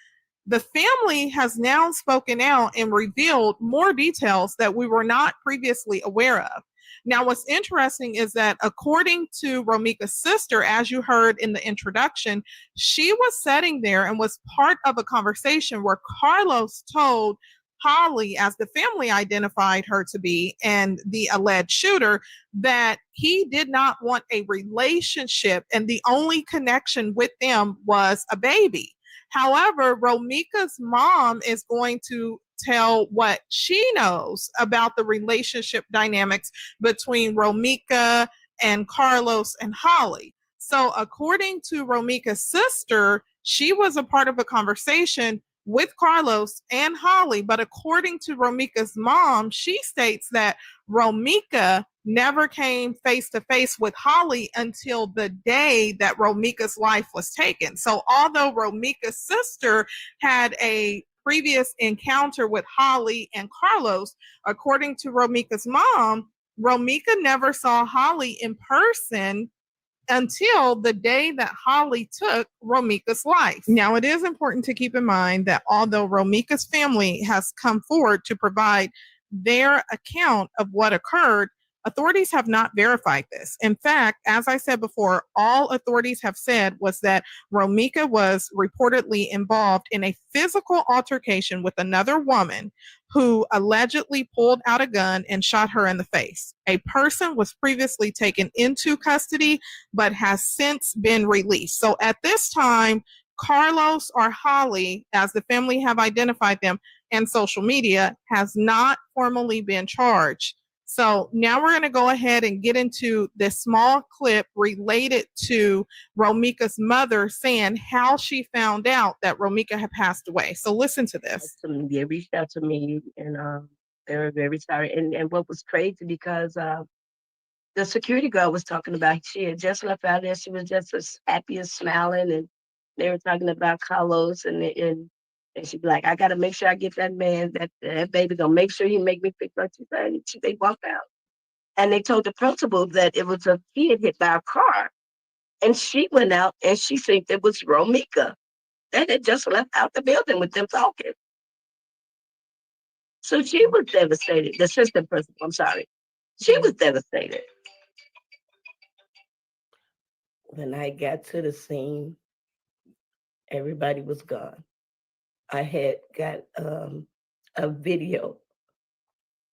the family has now spoken out and revealed more details that we were not previously aware of. Now, what's interesting is that according to Romeca's sister, as you heard in the introduction, she was sitting there and was part of a conversation where Carlos told Holly, as the family identified her to be, and the alleged shooter, that he did not want a relationship and the only connection with them was a baby. However, Romeca's mom is going to tell what she knows about the relationship dynamics between Romeca and Carlos and Holly. So, according to Romeca's sister, she was a part of a conversation with Carlos and Holly, but according to Romeca's mom, she states that Romeca never came face to face with Holly until the day that Romeca's life was taken. So although Romeca's sister had a previous encounter with Holly and Carlos, according to Romeca's mom, Romeca never saw Holly in person until the day that Holly took Romeca's life. Now, it is important to keep in mind that although Romeca's family has come forward to provide their account of what occurred, authorities have not verified this. In fact, as I said before, all authorities have said was that Romeca was reportedly involved in a physical altercation with another woman who allegedly pulled out a gun and shot her in the face. A person was previously taken into custody but has since been released. So at this time, Carlos or Holly, as the family have identified them and social media, has not formally been charged. So now we're going to go ahead and get into this small clip related to Romeca's mother saying how she found out that Romeca had passed away. So listen to this. They reached out to me, and they were very sorry. And what was crazy, because the security guard was talking about she had just left out there. She was just as happy and smiling, and they were talking about Carlos, and she'd be like, I got to make sure I get that man, that baby, gonna make sure he make me fix what she said. And they walked out. And they told the principal that it was a kid hit by a car. And she went out and she said it was Romeca that had just left out the building with them talking. So she was devastated. The assistant principal, I'm sorry. She was devastated. When I got to the scene, everybody was gone. I had got a video.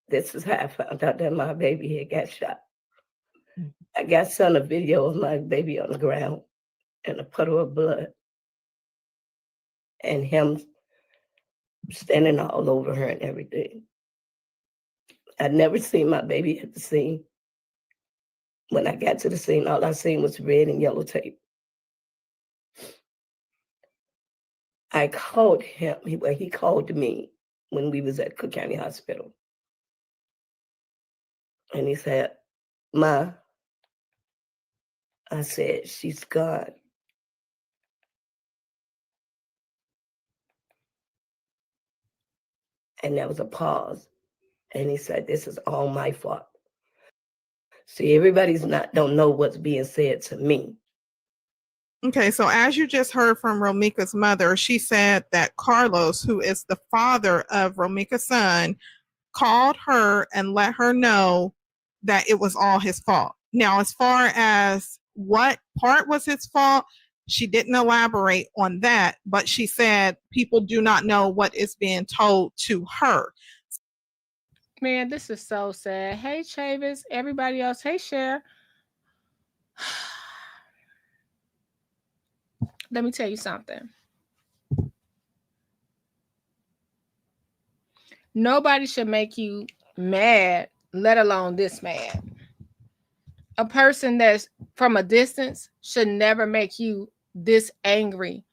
This is how I found out that my baby had got shot. I got sent a video of my baby on the ground and a puddle of blood and him standing all over her and everything. I'd never seen my baby at the scene. When I got to the scene, all I seen was red and yellow tape. I called him, he called me when we was at Cook County Hospital. And he said, Ma, I said, she's gone. And there was a pause. And he said, this is all my fault. See, don't know what's being said to me. Okay, so as you just heard from Romeca's mother, she said that Carlos, who is the father of Romeca's son, called her and let her know that it was all his fault. Now, as far as what part was his fault, she didn't elaborate on that, but she said people do not know what is being told to her. Man, this is so sad. Hey, Chavis, everybody else. Hey, Cher. Let me tell you something. Nobody should make you mad, let alone this mad. A person that's from a distance should never make you this angry,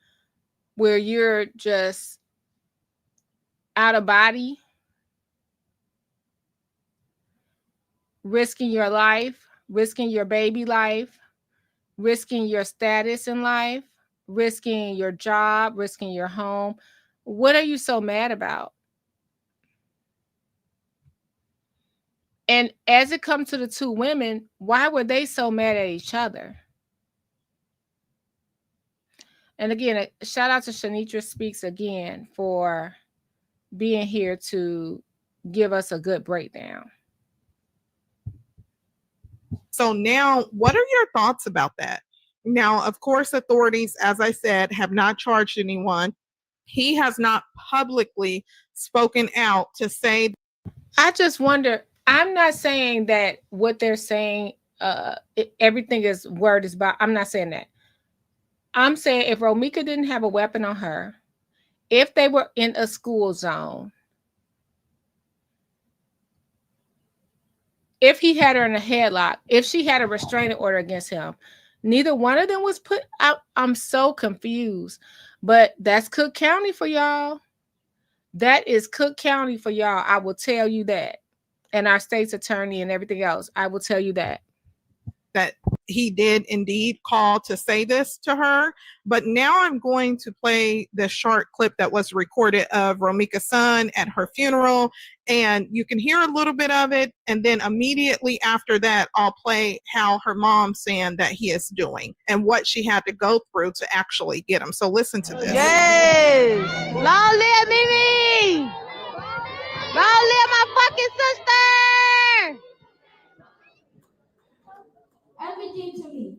where you're just out of body, risking your life, risking your baby life, risking your status in life, risking your job, risking your home. What are you so mad about? And as it comes to the two women, why were they so mad at each other? And again, a shout out to Shanitra Speaks again for being here to give us a good breakdown. So now, what are your thoughts about that? Now, of course, authorities, as I said, have not charged anyone. he has not publicly spoken out to say. I just wonder, I'm not saying that what they're saying, everything is word is about. I'm not saying that. I'm saying if Romeca didn't have a weapon on her, if they were in a school zone, if he had her in a headlock, if she had a restraining order against him, neither one of them was put out. I'm so confused. But that's Cook County for y'all. That is Cook County for y'all. I will tell you that. And our state's attorney and everything else. I will tell you that. That he did indeed call to say this to her. But now I'm going to play the short clip that was recorded of Romeca's son at her funeral. And you can hear a little bit of it. And then immediately after that, I'll play how her mom's saying that he is doing and what she had to go through to actually get him. So listen to this. Yes! Long live Mimi! Long live my fucking sister! Everything to me.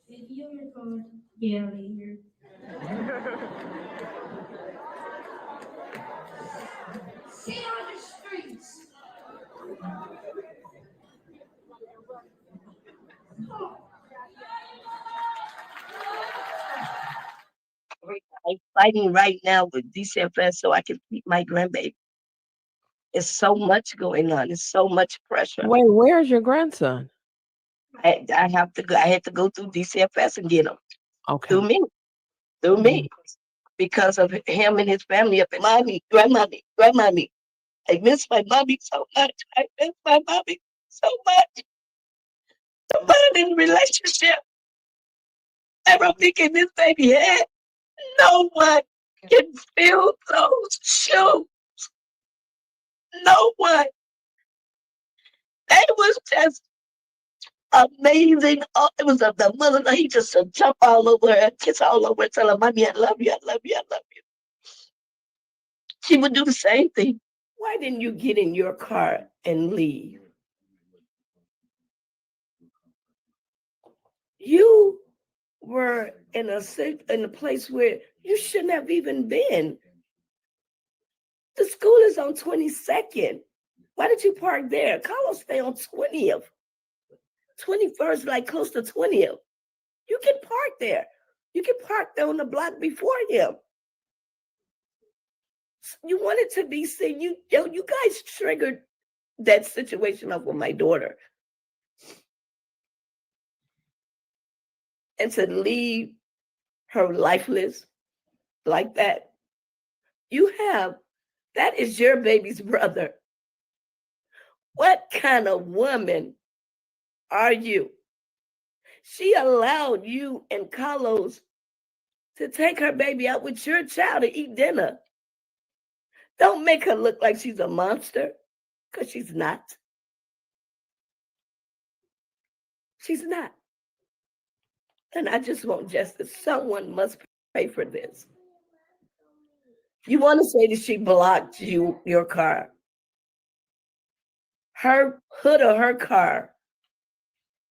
If you record, get out of here. See on the streets. I'm fighting right now with DCFS so I can keep my grandbaby. It's so much going on. It's so much pressure. Wait, where's your grandson? I have to go. I had to go through DCFS and get him. Okay. Through me, because of him and his family up in mommy, grandmommy. I miss my mommy so much. I miss my mommy so much. The bonding relationship that Romeca and this baby had, no one can fill those shoes. No one. It was just amazing. Oh, it was the mother. He just jump all over her, kiss all over her, tell her, "Mommy, I love you, I love you, I love you." She would do the same thing. Why didn't you get in your car and leave? You were in a place where you shouldn't have even been. The school is on 22nd. Why did you park there? Carlos stay on 20th. 21st, like close to 20th. You can park there. You can park there on the block before him. You wanted to be seen. You guys triggered that situation up with my daughter. And to leave her lifeless like that, that is your baby's brother. What kind of woman are you? She allowed you and Carlos to take her baby out with your child to eat dinner. Don't make her look like she's a monster, because she's not. She's not. And I just want justice. Someone must pay for this. You want to say that she blocked your car. Her hood of her car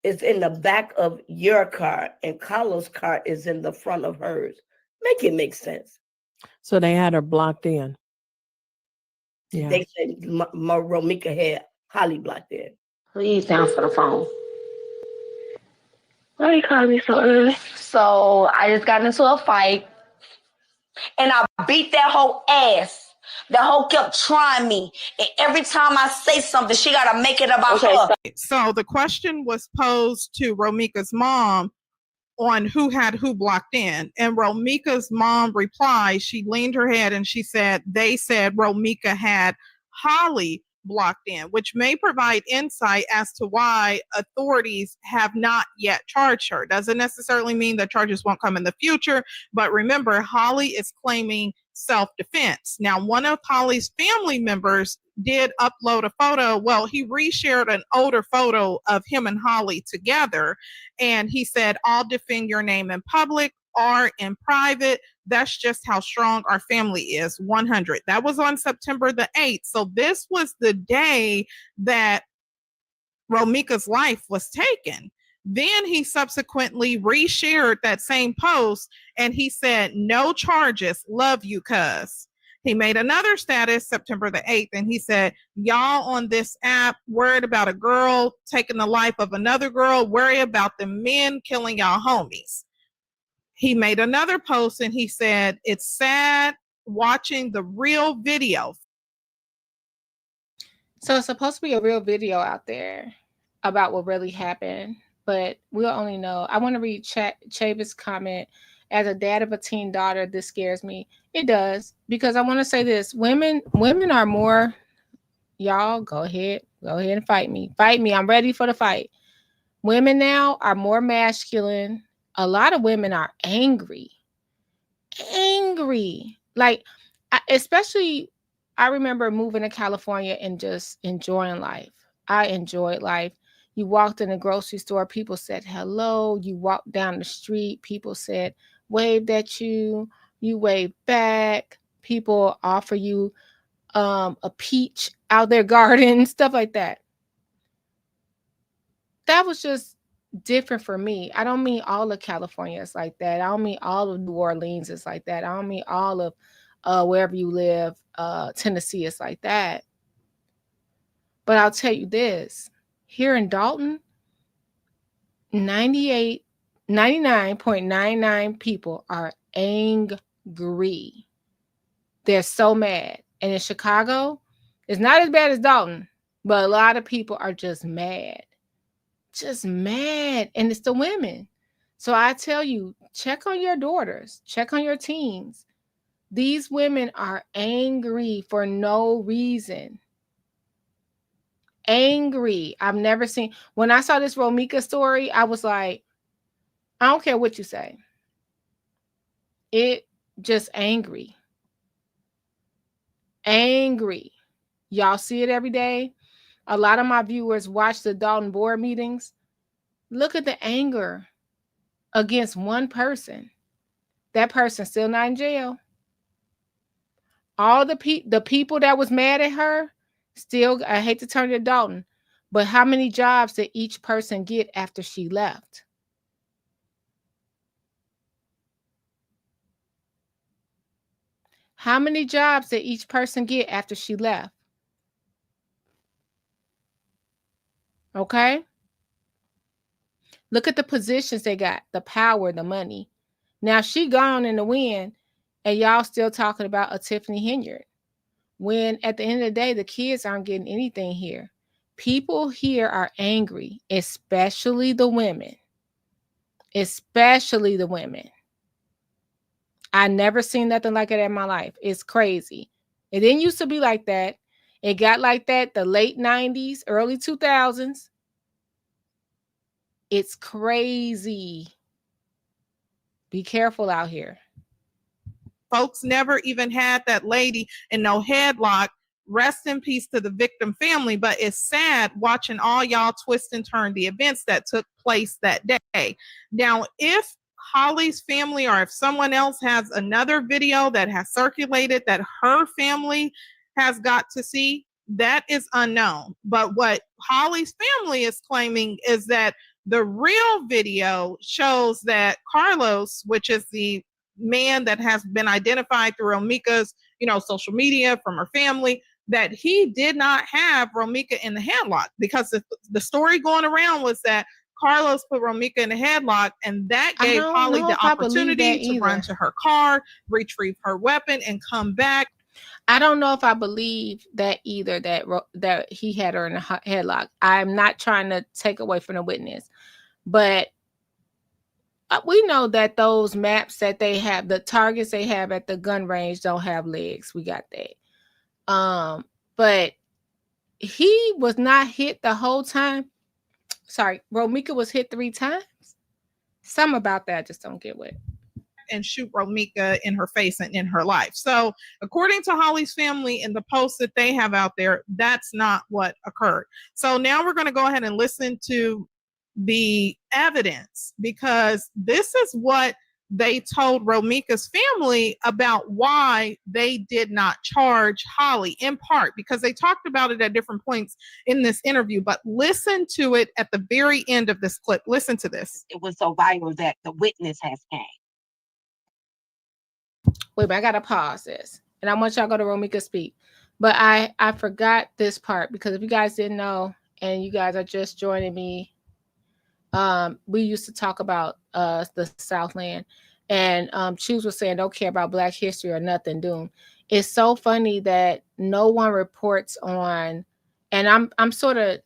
is in the back of your car, and Carlos' car is in the front of hers. Make it make sense. So they had her blocked in. Yeah. They said Romeca had Holly blocked in. Please answer the phone. Why you calling me so early? So I just got into a fight and I beat that whole ass. That hoe kept trying me. And every time I say something, she got to make it about her. So the question was posed to Romeca's mom on who had who blocked in. And Romeca's mom replied, she leaned her head and she said, they said Romeca had Holly blocked in, which may provide insight as to why authorities have not yet charged her. Doesn't necessarily mean that charges won't come in the future, but remember, Holly is claiming self-defense. Now, one of Holly's family members did upload a photo. Well, he reshared an older photo of him and Holly together, and he said, "I'll defend your name in public or in private. That's just how strong our family is." 100. That was on September the 8th. So this was the day that Romeca's life was taken. Then he subsequently reshared that same post and he said, "No charges, love you, cuz." He made another status September the 8th and he said, "Y'all on this app worried about a girl taking the life of another girl, worry about the men killing y'all homies." He made another post and he said, "It's sad watching the real video." So it's supposed to be a real video out there about what really happened, but we'll only know. I want to read Chavis' comment. As a dad of a teen daughter, this scares me. It does, because I want to say this: women are more. Y'all go ahead and fight me. Fight me. I'm ready for the fight. Women now are more masculine. A lot of women are angry. Like, especially, I remember moving to California and just enjoying life. I enjoyed life. You walked in the grocery store, people said hello. You walked down the street, people said, waved at you. You waved back. People offer you a peach out their garden, stuff like that. That was just different for me. I don't mean all of California is like that. I don't mean all of New Orleans is like that. I don't mean all of wherever you live, Tennessee is like that. But I'll tell you this, here in Dalton, 99.99 people are angry. They're so mad. And in Chicago, it's not as bad as Dalton, but a lot of people are just mad. And it's the women. So I tell you, check on your daughters, check on your teens. These women are angry for no reason. Angry. I've never seen, when I saw this Romeca story, I was like, I don't care what you say. It just angry. Y'all see it every day. A lot of my viewers watch the Dalton board meetings. Look at the anger against one person. That person's still not in jail. All the people that was mad at her, still, I hate to turn to Dalton, but how many jobs did each person get after she left? How many jobs did each person get after she left? Okay? Look at the positions they got, the power, the money. Now she gone in the wind, and y'all still talking about a Tiffany Henyard. When at the end of the day, the kids aren't getting anything here. People here are angry, especially the women. Especially the women. I never seen nothing like it in my life. It's crazy. It didn't used to be like that. It got like that the late 90s, early 2000s. It's crazy. Be careful out here. Folks never even had that lady in no headlock. Rest in peace to the victim family, but it's sad watching all y'all twist and turn the events that took place that day. Now, if Holly's family or if someone else has another video that has circulated that her family has got to see, that is unknown. But what Holly's family is claiming is that the real video shows that Carlos, which is the man that has been identified through Romeca's, social media from her family, that he did not have Romeca in the headlock, because the story going around was that Carlos put Romeca in the headlock, and that gave Holly the opportunity to run to her car, retrieve her weapon, and come back. I don't know if I believe that either, that he had her in a headlock. I'm not trying to take away from the witness, but we know that those maps that they have, the targets they have at the gun range, don't have legs. We got that. But he was not hit the whole time. Sorry, Romeca was hit 3 times. Something about that I just don't get with. And shoot Romeca in her face and in her life. So according to Holly's family and the posts that they have out there, that's not what occurred. So now we're going to go ahead and listen to the evidence, because this is what they told Romeca's family about why they did not charge Holly, in part because they talked about it at different points in this interview. But listen to it at the very end of this clip. Listen to this. It was so viral that the witness has came. Wait, but I gotta pause this, and I want y'all to go to Romeca speak. But I forgot this part, because if you guys didn't know, and you guys are just joining me, we used to talk about the Southland, and Choose was saying don't care about Black history or nothing. Doom. It's so funny that no one reports on, and I'm sort of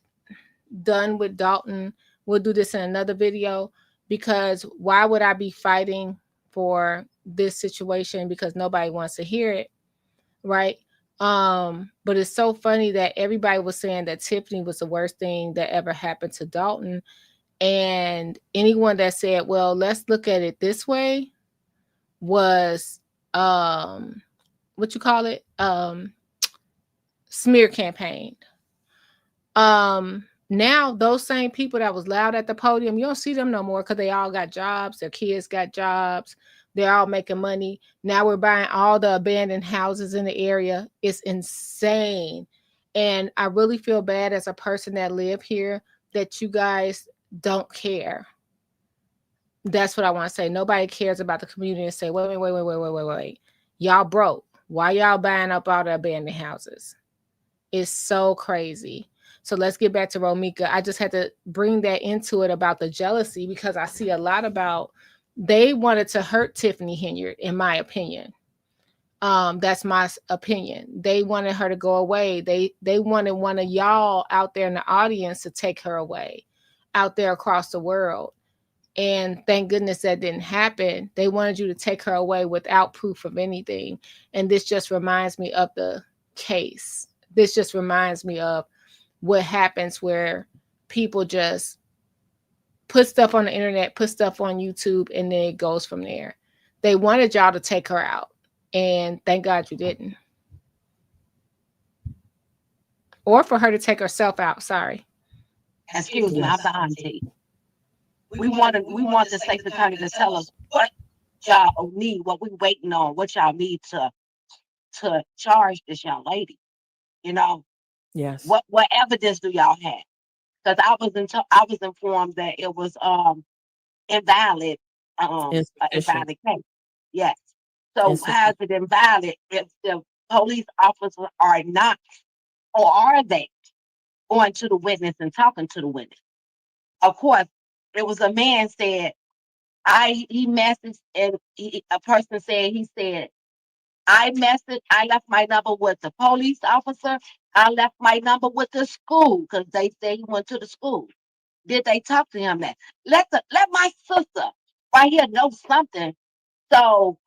done with Dalton. We'll do this in another video, because why would I be fighting for this situation because nobody wants to hear it, right? But it's so funny that everybody was saying that Tiffany was the worst thing that ever happened to Dalton. And anyone that said, well, let's look at it this way, was what you call it? Smear campaign. Now those same people that was loud at the podium, you don't see them no more, because they all got jobs, their kids got jobs, they're all making money. Now we're buying all the abandoned houses in the area. It's insane. And I really feel bad as a person that live here that you guys don't care. That's what I want to say. Nobody cares about the community and say, wait. Y'all broke. Why y'all buying up all the abandoned houses? It's so crazy. So let's get back to Romeca. I just had to bring that into it about the jealousy, because I see a lot about, they wanted to hurt Tiffany Henyard, in my opinion. That's my opinion. They wanted her to go away. They wanted one of y'all out there in the audience to take her away, out there across the world. And thank goodness that didn't happen. They wanted you to take her away without proof of anything. And this just reminds me of the case. This just reminds me of what happens where people just put stuff on the internet, put stuff on YouTube, and then it goes from there. They wanted y'all to take her out, and thank God you didn't. Or for her to take herself out, sorry. Excuse me, I'm the auntie. We want the state attorney to tell us what y'all need, what we waiting on, what y'all need to charge this young lady. You know, Yes. what evidence do y'all have? Because I was informed that it was invalid, invalid case. Yes. So how is it invalid if the police officers are not, or are they going to the witness and talking to the witness? Of course, it was a man said, he messaged, and a person said, he said, I left my number with the police officer. I left my number with the school, because they say he went to the school. Did they talk to him that? Let my sister right here know something, so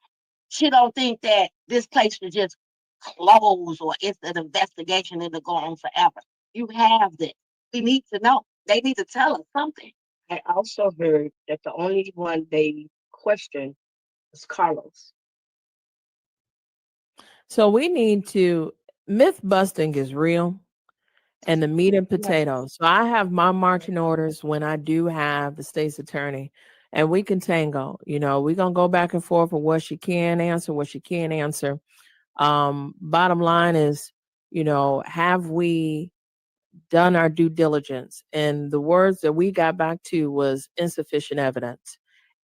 she don't think that this place should just close, or it's an investigation and it'll go on forever. You have this. We need to know. They need to tell us something. I also heard that the only one they questioned was Carlos. So we need to, myth busting is real, and the meat and potatoes. So I have my marching orders when I do have the state's attorney, and we can tango. You know, we're gonna go back and forth for what she can answer, what she can't answer. Bottom line is, you know, have we done our due diligence? And the words that we got back to was insufficient evidence.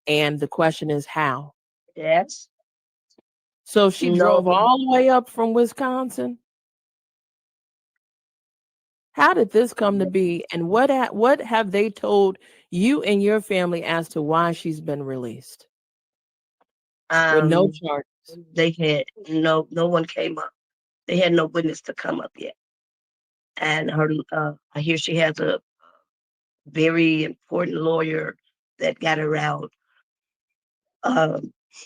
And the question is how? Yes. So she drove all the way up from Wisconsin. How did this come to be? And what have they told you and your family as to why she's been released? With no charges. They had no one came up. They had no witness to come up yet. And her, I hear she has a very important lawyer that got her out.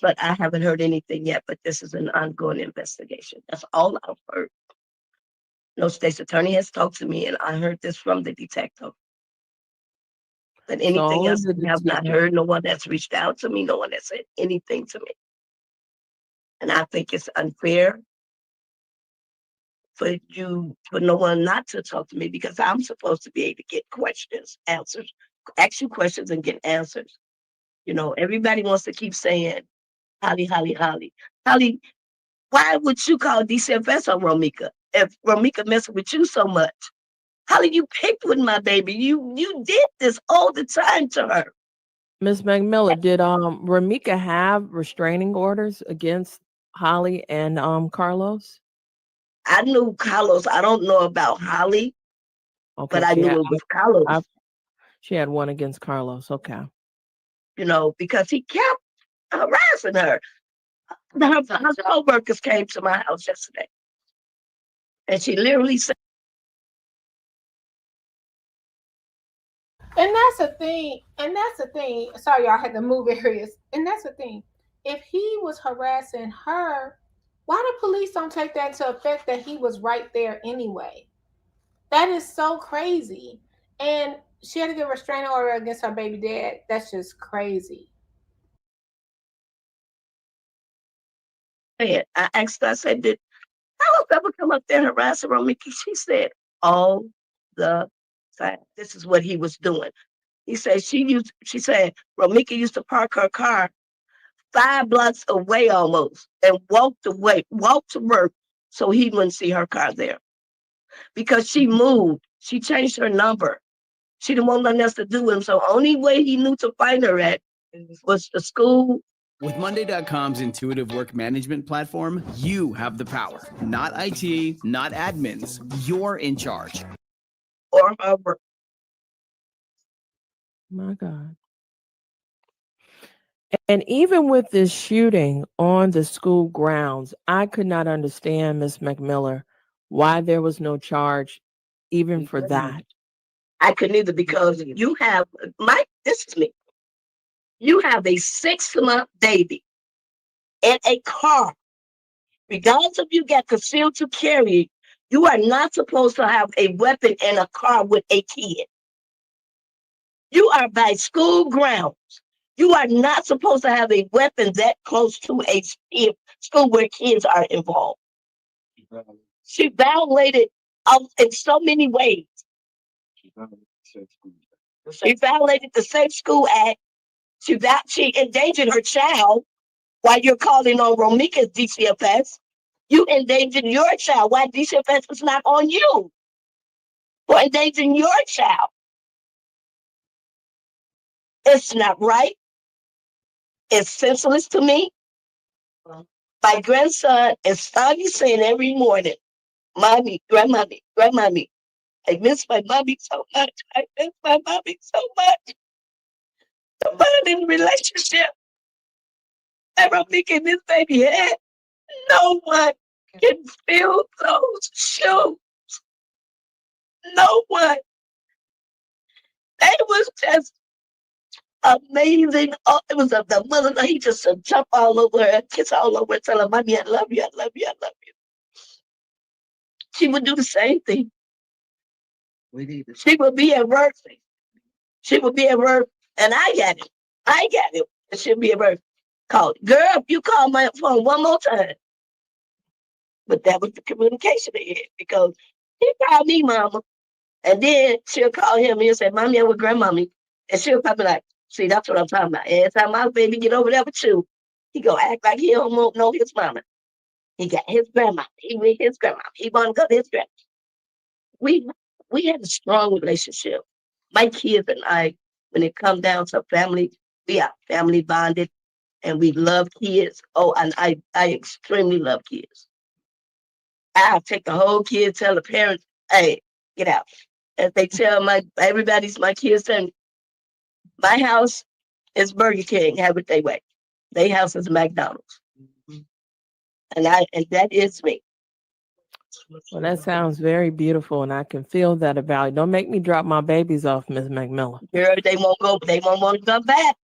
But I haven't heard anything yet. But this is an ongoing investigation. That's all I've heard. No state's attorney has talked to me, and I heard this from the detective. But anything else, I have not heard. No one has reached out to me. No one has said anything to me. And I think it's unfair for no one not to talk to me, because I'm supposed to be able to get questions, answers, ask you questions and get answers. You know, everybody wants to keep saying, Holly, Holly, Holly. Holly, why would you call DCFS on Romeca if Romeca messing with you so much? Holly, you picked with my baby. You did this all the time to her. Miss McMillan, did Romeca have restraining orders against Holly and Carlos? I knew Carlos. I don't know about Holly, Okay, but I knew it was Carlos. She had one against Carlos. Okay. You know, because he kept harassing her. Her co-workers came to my house yesterday, and she literally said, And that's the thing. And that's the thing. Sorry, y'all had to move areas. And that's the thing. If he was harassing her, why the police don't take that into effect that he was right there anyway? That is so crazy. And she had to get a restraining order against her baby dad. That's just crazy. I asked her, I said, did Carlos ever come up there harassing Romeca? She said, all the time. This is what he was doing. He said she said Romeca used to park her car 5 blocks away almost and walked to work so he wouldn't see her car there. Because she moved. She changed her number. She didn't want nothing else to do with him. So only way he knew to find her at was the school. With Monday.com's intuitive work management platform, you have the power. Not IT, not admins. You're in charge. Or her work. My God. And even with this shooting on the school grounds, I could not understand, Miss McMillan, why there was no charge even for that. I couldn't either, because you have, this is me. You have a 6-month baby in a car. Regardless if you got concealed to carry, you are not supposed to have a weapon in a car with a kid. You are by school grounds. You are not supposed to have a weapon that close to a school where kids are involved. She violated in so many ways. She violated the Safe School Act. She endangered her child while you're calling on Romeca's DCFS. You endangered your child. Why DCFS is not on you for endangering your child? It's not right. It's senseless to me. My grandson is starting saying every morning, Mommy, Grandmommy, Grandmommy. I miss my mommy so much. I miss my mommy so much. The bonding relationship that Romeca and this baby had, no one can fill those shoes. No one. They was just amazing. Oh, it was the mother. He just jump all over her, kiss all over her, tell her, Mommy, I love you, I love you, I love you. She would do the same thing. She would be at work. She would be at work, and I got it. And she'll be at work. Call, girl, if you call my phone one more time. But that was the communication they had, because he called me mama. And then she'll call him and he'll say, Mommy, I'm with grandmommy. And she'll probably like, see, that's what I'm talking about. Every time my baby get over there with you, he go act like he don't know his mama. He got his grandma. He with his grandma. He want to go to his grandma. We had a strong relationship. My kids and I, when it come down to family, we are family bonded and we love kids. Oh, and I extremely love kids. I'll take the whole kid, tell the parents, hey, get out. As they tell everybody's my kids, and my house is Burger King, have it their way. Their house is McDonald's. And that is me. Well, that sounds very beautiful, and I can feel that about you. Don't make me drop my babies off, Miss McMillan. Girl, they won't want to come back.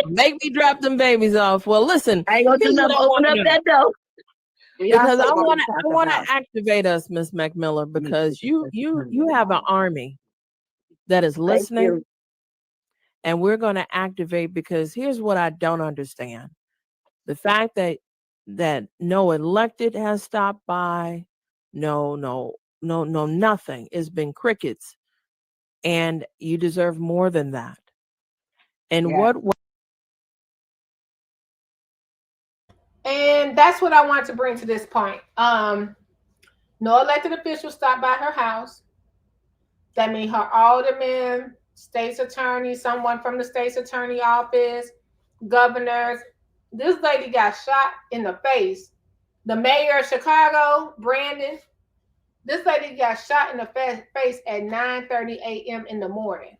Make me drop them babies off. Well, listen, I ain't gonna do nothing. Open up that door. Because I want to activate us, Miss McMillan, because you have an army that is listening, and we're going to activate. Because here's what I don't understand: the fact that no elected has stopped by, no, nothing. It's been crickets, and you deserve more than that. And what And that's what I want to bring to this point. No elected officials stopped by her house. That means her alderman, state's attorney, someone from the state's attorney office, governors. This lady got shot in the face. The mayor of Chicago, Brandon, this lady got shot in the face at 9:30 a.m. in the morning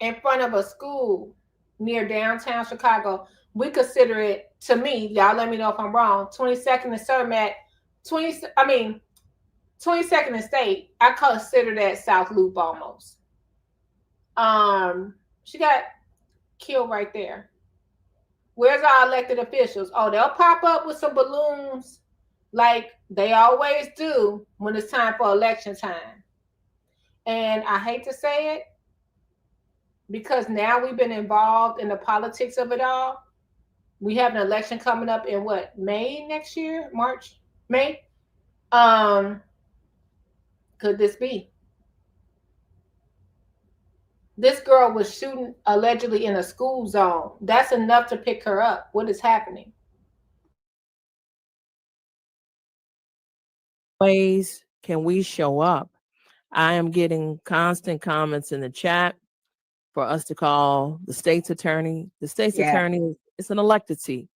in front of a school near downtown Chicago. We consider it, to me, y'all let me know if I'm wrong, 22nd and Cermak, 22nd and State. I consider that South Loop almost. She got killed right there. Where's our elected officials? Oh, they'll pop up with some balloons like they always do when it's time for election time. And I hate to say it, because now we've been involved in the politics of it all. We have an election coming up in what, May next year? March? May? Could this be? This girl was shooting allegedly in a school zone. That's enough to pick her up. What is happening? Ways can we show up? I am getting constant comments in the chat for us to call the state's attorney. The state's attorney is an elected seat.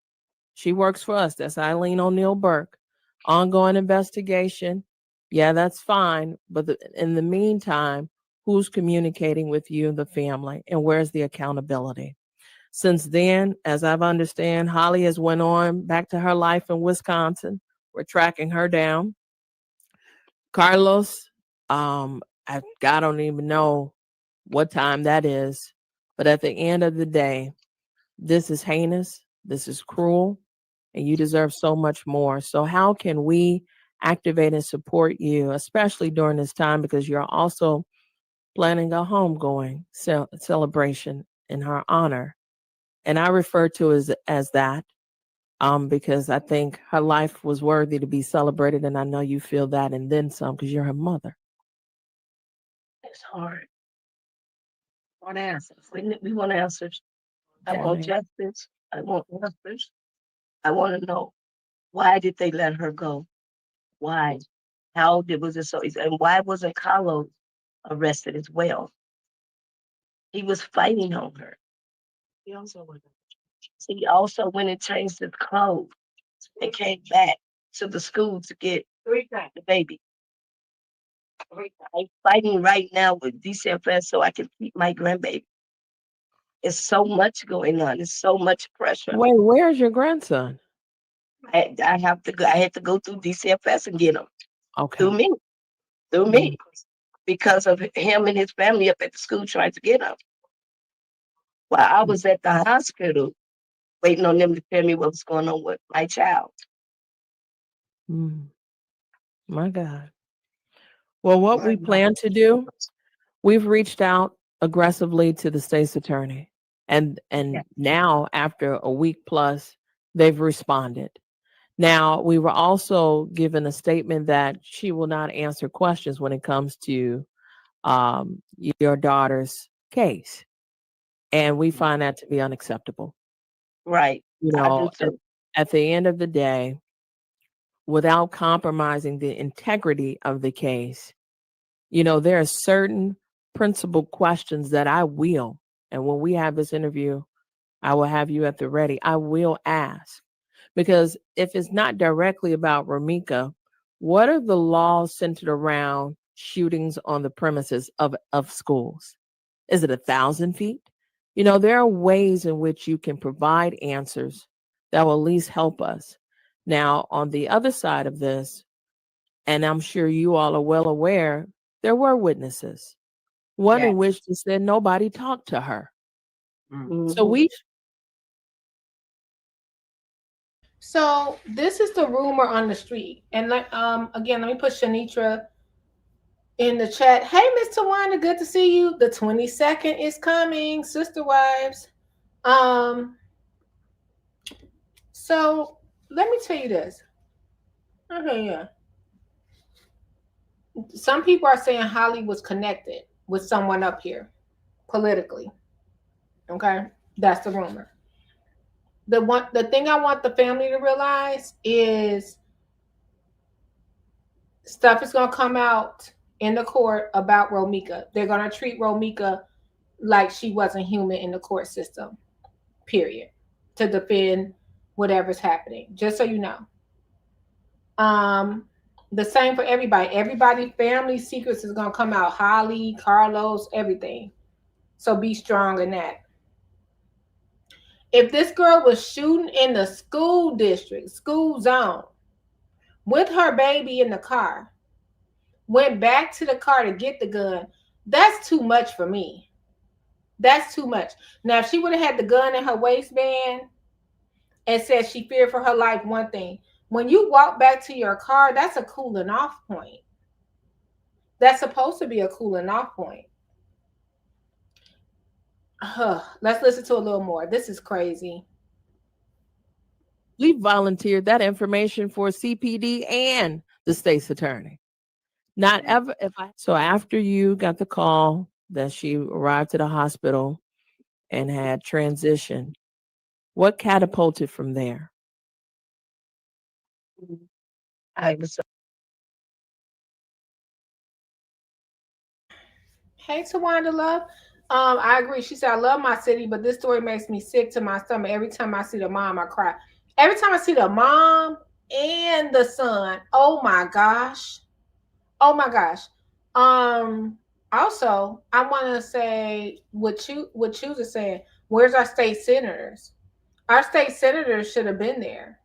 She works for us. That's Eileen O'Neill Burke. Ongoing investigation. Yeah, that's fine. But in the meantime, who's communicating with you and the family, and where's the accountability? Since then, as I've understand, Holly has went on back to her life in Wisconsin. We're tracking her down. Carlos, God don't even know what time that is. But at the end of the day, this is heinous. This is cruel. And you deserve so much more. So how can we activate and support you, especially during this time, because you're also planning a homegoing celebration in her honor. And I refer to it as that because I think her life was worthy to be celebrated. And I know you feel that and then some because you're her mother. It's hard. I want answers. We want answers. I want justice. I want answers. I want to know, why did they let her go? Why? How was it so easy? And why wasn't Carlos arrested as well? He was fighting on her. He also went and changed his clothes and came back to the school to get the baby. I'm fighting right now with DCFS so I can keep my grandbaby. It's so much going on. It's so much pressure. Wait, where's your grandson? I had to go through DCFS and get him. Okay. Through me. Because of him and his family up at the school trying to get him. While I was at the hospital waiting on them to tell me what was going on with my child. My God. Well, what we plan to do, we've reached out aggressively to the state's attorney. And now, after a week plus, they've responded. Now, we were also given a statement that she will not answer questions when it comes to your daughter's case. And we find that to be unacceptable. Right. You know, at the end of the day, without compromising the integrity of the case, you know, there are certain principal questions that I will, and when we have this interview, I will have you at the ready. I will ask, because if it's not directly about Romeca, what are the laws centered around shootings on the premises of schools? Is it 1,000 feet? You know, there are ways in which you can provide answers that will at least help us. Now, on the other side of this, and I'm sure you all are well aware, there were witnesses. One in which they said nobody talked to her. So this is the rumor on the street. And again, let me put Shanitra in the chat. Hey, Miss Tawana, good to see you. The 22nd is coming, sister wives. So let me tell you this. Okay, yeah. Some people are saying Holly was connected with someone up here politically. Okay, that's the rumor. The thing I want the family to realize is stuff is gonna come out in the court about Romeca. They're gonna treat Romeca like she wasn't human in the court system. Period. To defend whatever's happening. Just so you know. The same for everybody. Everybody family secrets is gonna come out. Holly, Carlos, everything. So be strong in that. If this girl was shooting in the school district, school zone, with her baby in the car, went back to the car to get the gun, that's too much for me. That's too much. Now, if she would have had the gun in her waistband and said she feared for her life, one thing. When you walk back to your car, that's a cooling off point. That's supposed to be a cooling off point. Let's listen to a little more. This is crazy. We volunteered that information for CPD and the state's attorney. Not ever so after you got the call that she arrived to the hospital and had transition, what catapulted from there? I was Hey, Tawanda Love. I agree. She said, I love my city, but this story makes me sick to my stomach. Every time I see the mom, I cry. Every time I see the mom and the son, oh my gosh. Oh my gosh. Also, I want to say what you are saying. Where's our state senators? Our state senators should have been there.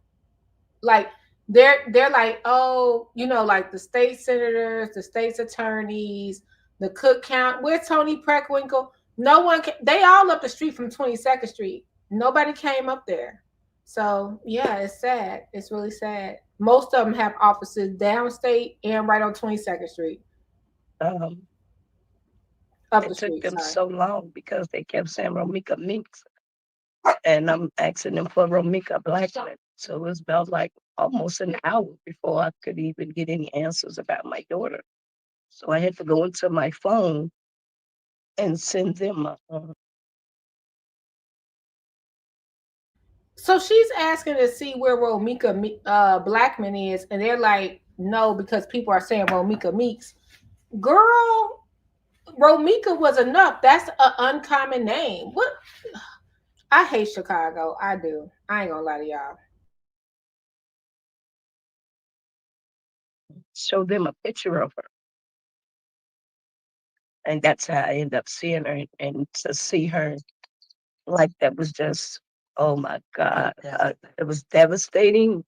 Like they're like, oh, you know, like the state senators, the state's attorneys, the Cook County. Where's Tony Preckwinkle? No one. They all up the street from 22nd Street. Nobody came up there. So yeah, it's sad. It's really sad. Most of them have offices downstate and right on 22nd Street. Up the street. It took them so long because they kept saying Romeca Meeks, and I'm asking them for Romeca Blackman. So it was about like almost an hour before I could even get any answers about my daughter. So I had to go into my phone and send them a So she's asking to see where Romeca Blackman is, and they're like, no, because people are saying Romeca Meeks. Girl, Romeca was enough. That's an uncommon name. What? I hate Chicago. I do. I ain't gonna lie to y'all. Show them a picture of her. And that's how I ended up seeing her. And to see her like that was just, oh my God. It was devastating.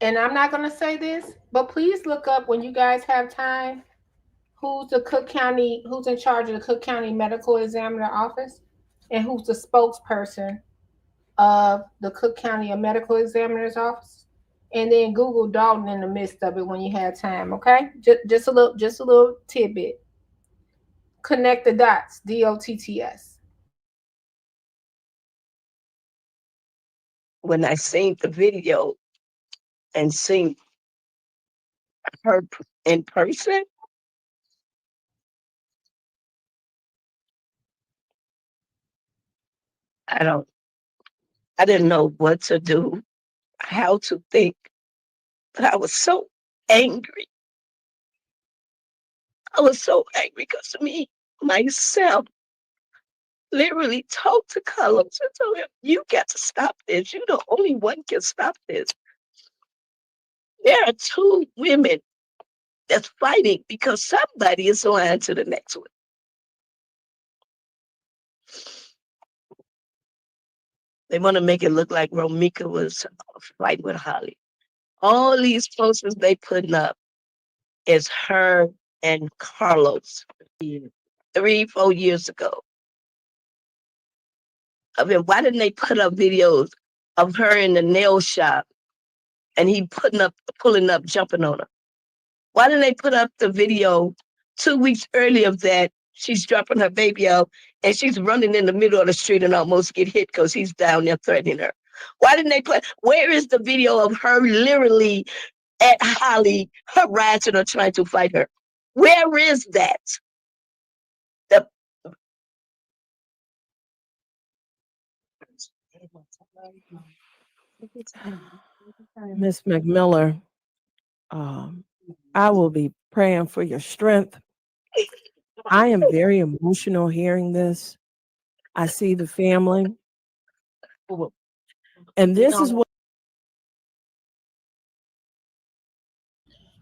And I'm not gonna say this, but please look up when you guys have time. Who's in charge of the Cook County Medical Examiner Office, and who's the spokesperson of the Cook County Medical Examiner's Office, and then Google Dalton in the midst of it when you have time. Okay, just a little tidbit. Connect the dots. DOTTS. When I seen the video and seen her in person, I didn't know what to do, how to think, but I was so angry. I was so angry because me, myself, literally talked to Carlos and told him, you got to stop this. You're the only one can stop this. There are two women that's fighting because somebody is lying to the next one. They want to make it look like Romeca was fighting with Holly. All these posters they putting up is her and Carlos 3-4 years ago. I mean, why didn't they put up videos of her in the nail shop and he pulling up, jumping on her? Why didn't they put up the video 2 weeks earlier of that? She's dropping her baby out and she's running in the middle of the street and almost get hit because he's down there threatening her. Why didn't they where is the video of her literally at Holly harassing her, trying to fight her? Where is that? Miss McMiller, I will be praying for your strength. I am very emotional hearing this. I see the family, and this is what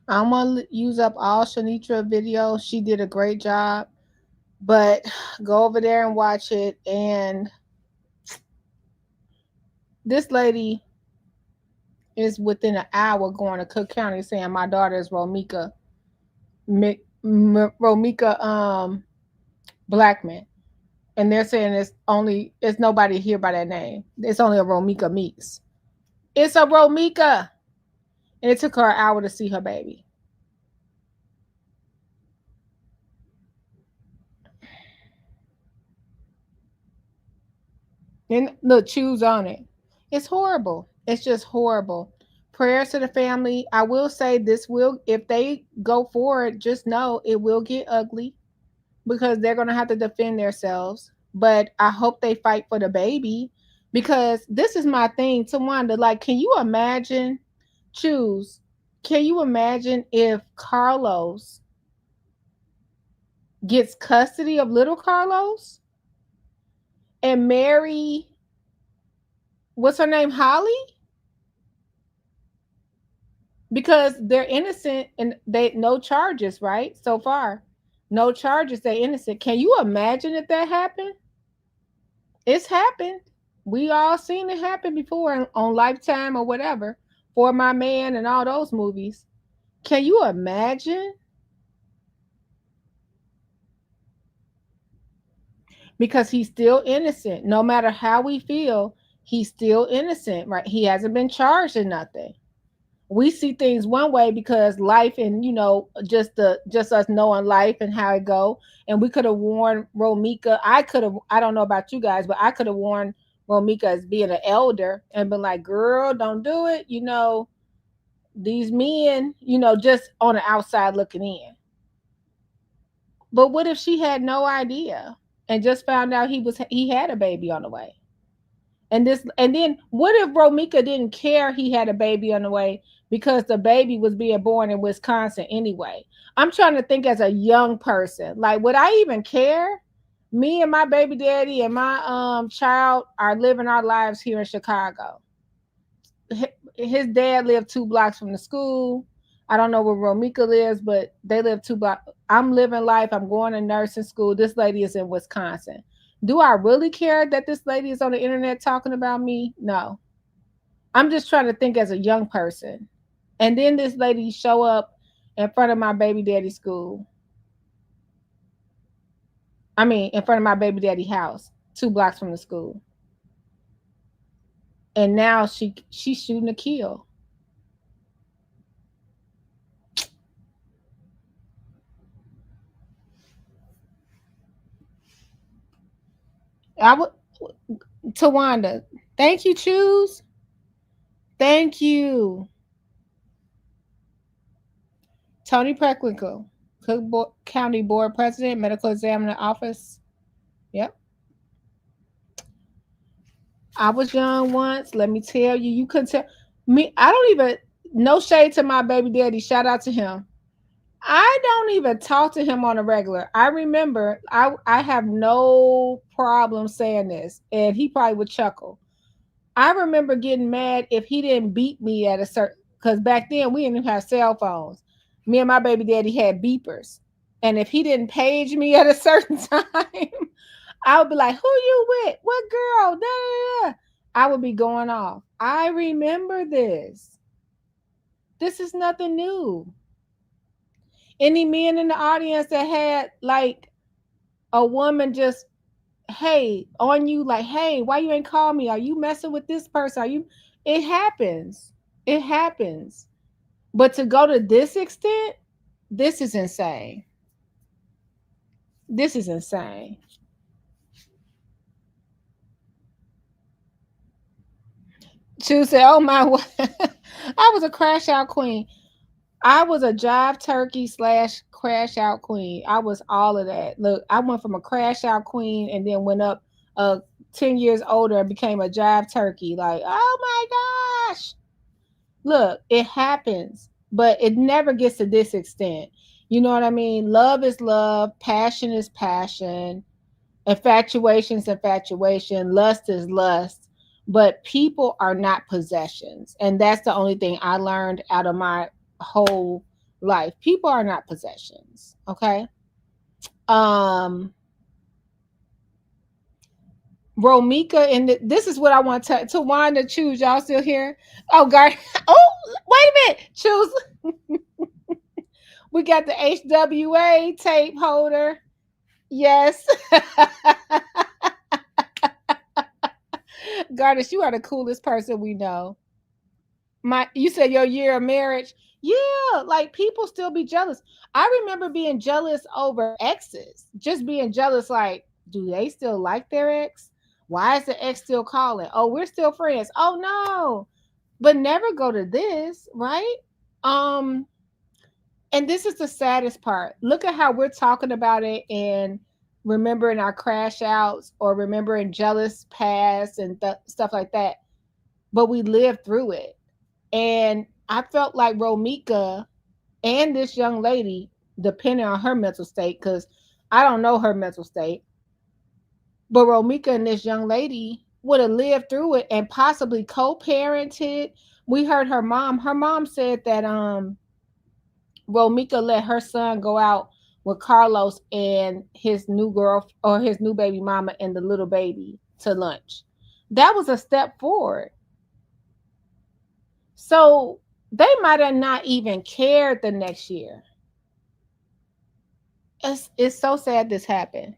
I'm gonna use up all Shanitra videos. She did a great job, but go over there and watch it. And this lady is within an hour going to Cook County saying my daughter is Romeca Blackman, and they're saying it's nobody here by that name. It's only a Romeca Meeks. It's a Romeca, and it took her an hour to see her baby. And look, choose on it. It's horrible. It's just horrible. Prayers to the family. I will say this will, if they go forward, just know it will get ugly because they're going to have to defend themselves. But I hope they fight for the baby because this is my thing to Wanda. Like, can you imagine? Choose. Can you imagine if Carlos gets custody of little Carlos and Mary, what's her name, Holly? Because they're innocent and they no charges, right? So far, no charges. They're innocent. Can you imagine if that happened? It's happened. We all seen it happen before on Lifetime or whatever. For My Man and all those movies. Can you imagine? Because he's still innocent. No matter how we feel, he's still innocent, right? He hasn't been charged in nothing. We see things one way because life and just us knowing life and how it go. And we could have warned Romeca. I don't know about you guys, but I could have warned Romeca as being an elder and been like, girl, don't do it. These men, just on the outside looking in. But what if she had no idea and just found out he had a baby on the way? And then what if Romeca didn't care he had a baby on the way because the baby was being born in Wisconsin anyway? I'm trying to think as a young person. Like, would I even care? Me and my baby daddy and my child are living our lives here in Chicago. His dad lived 2 blocks from the school. I don't know where Romeca lives, but they live 2 blocks. I'm living life. I'm going to nursing school. This lady is in Wisconsin. Do I really care that this lady is on the internet talking about me? No. I'm just trying to think as a young person. And then this lady show up in front of my baby daddy school. I mean, in front of my baby daddy house, 2 blocks from the school. And now she's shooting to kill. I would Tawanda. Thank you, Choose. Thank you. Tony Preckwinkle, County Board President, Medical Examiner Office. Yep. I was young once. Let me tell you, you couldn't tell me. I don't even, no shade to my baby daddy. Shout out to him. I don't even talk to him on a regular. I remember, I have no problem saying this, and he probably would chuckle. I remember getting mad if he didn't beat me at a certain, because back then we didn't even have cell phones. Me and my baby daddy had beepers. And if he didn't page me at a certain time, I would be like, who you with? What girl? Da, da, da. I would be going off. I remember this. This is nothing new. Any men in the audience that had like a woman just, hey, on you, like, hey, why you ain't call me? Are you messing with this person? Are you? It happens. It happens. But to go to this extent, this is insane. This is insane. She said, oh my, I was a crash out queen. I was a jive turkey / crash out queen. I was all of that. Look, I went from a crash out queen and then went up 10 years older and became a jive turkey. Like, oh my gosh. Look, it happens, but it never gets to this extent. You know what I mean? Love is love, passion is passion, infatuation is infatuation, lust is lust. But people are not possessions. And that's the only thing I learned out of my whole life. People are not possessions. Okay. Um, Romeca, and this is what I want to Wanda choose. Y'all still here? Oh, God. Oh, wait a minute. Choose. We got the HWA tape holder. Yes. Garnish, you are the coolest person we know. You said your year of marriage. Yeah, like people still be jealous. I remember being jealous over exes. Just being jealous, like, do they still like their ex? Why is the ex still calling? Oh, we're still friends. Oh no. But never go to this, right? Um, and this is the saddest part. Look at how we're talking about it and remembering our crash outs or remembering jealous past and stuff like that. But we lived through it. And I felt like Romeca and this young lady, depending on her mental state, because I don't know her mental state, but Romeca and this young lady would have lived through it and possibly co-parented. We heard her mom. Her mom said that Romeca let her son go out with Carlos and his new girl or his new baby mama and the little baby to lunch. That was a step forward. So they might have not even cared the next year. It's so sad this happened.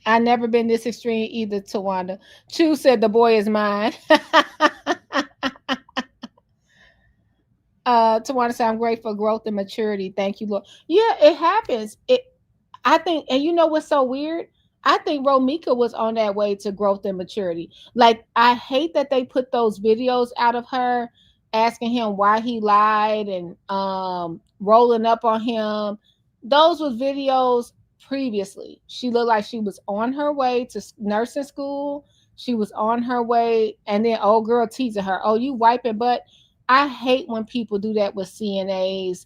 I never been this extreme either, Tawanda. Chu said the boy is mine. Tawanda said I'm grateful for growth and maturity. Thank you, Lord. Yeah, it happens. I think, and you know what's so weird? I think Romeca was on that way to growth and maturity. Like, I hate that they put those videos out of her asking him why he lied and rolling up on him. Those was videos previously. She looked like she was on her way to nursing school. She was on her way, and then old girl teasing her, "Oh, you wiping butt." I hate when people do that with CNAs,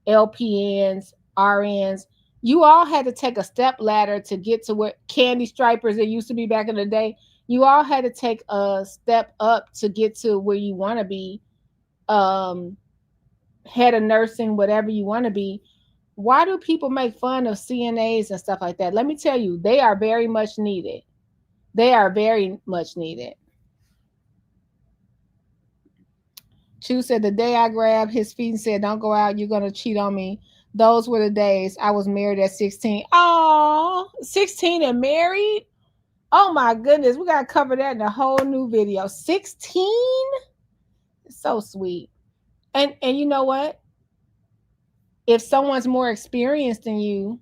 LPNs, RNs. You all had to take a step ladder to get to where candy stripers it used to be back in the day. You all had to take a step up to get to where you want to be. Um, Head of nursing, whatever you want to be. Why do people make fun of CNAs and stuff like that? Let me tell you, they are very much needed. They are very much needed. Chu said, the day I grabbed his feet and said, don't go out, you're going to cheat on me. Those were the days. I was married at 16. Oh, 16 and married? Oh my goodness. We got to cover that in a whole new video. 16? So sweet. And you know what? If someone's more experienced than you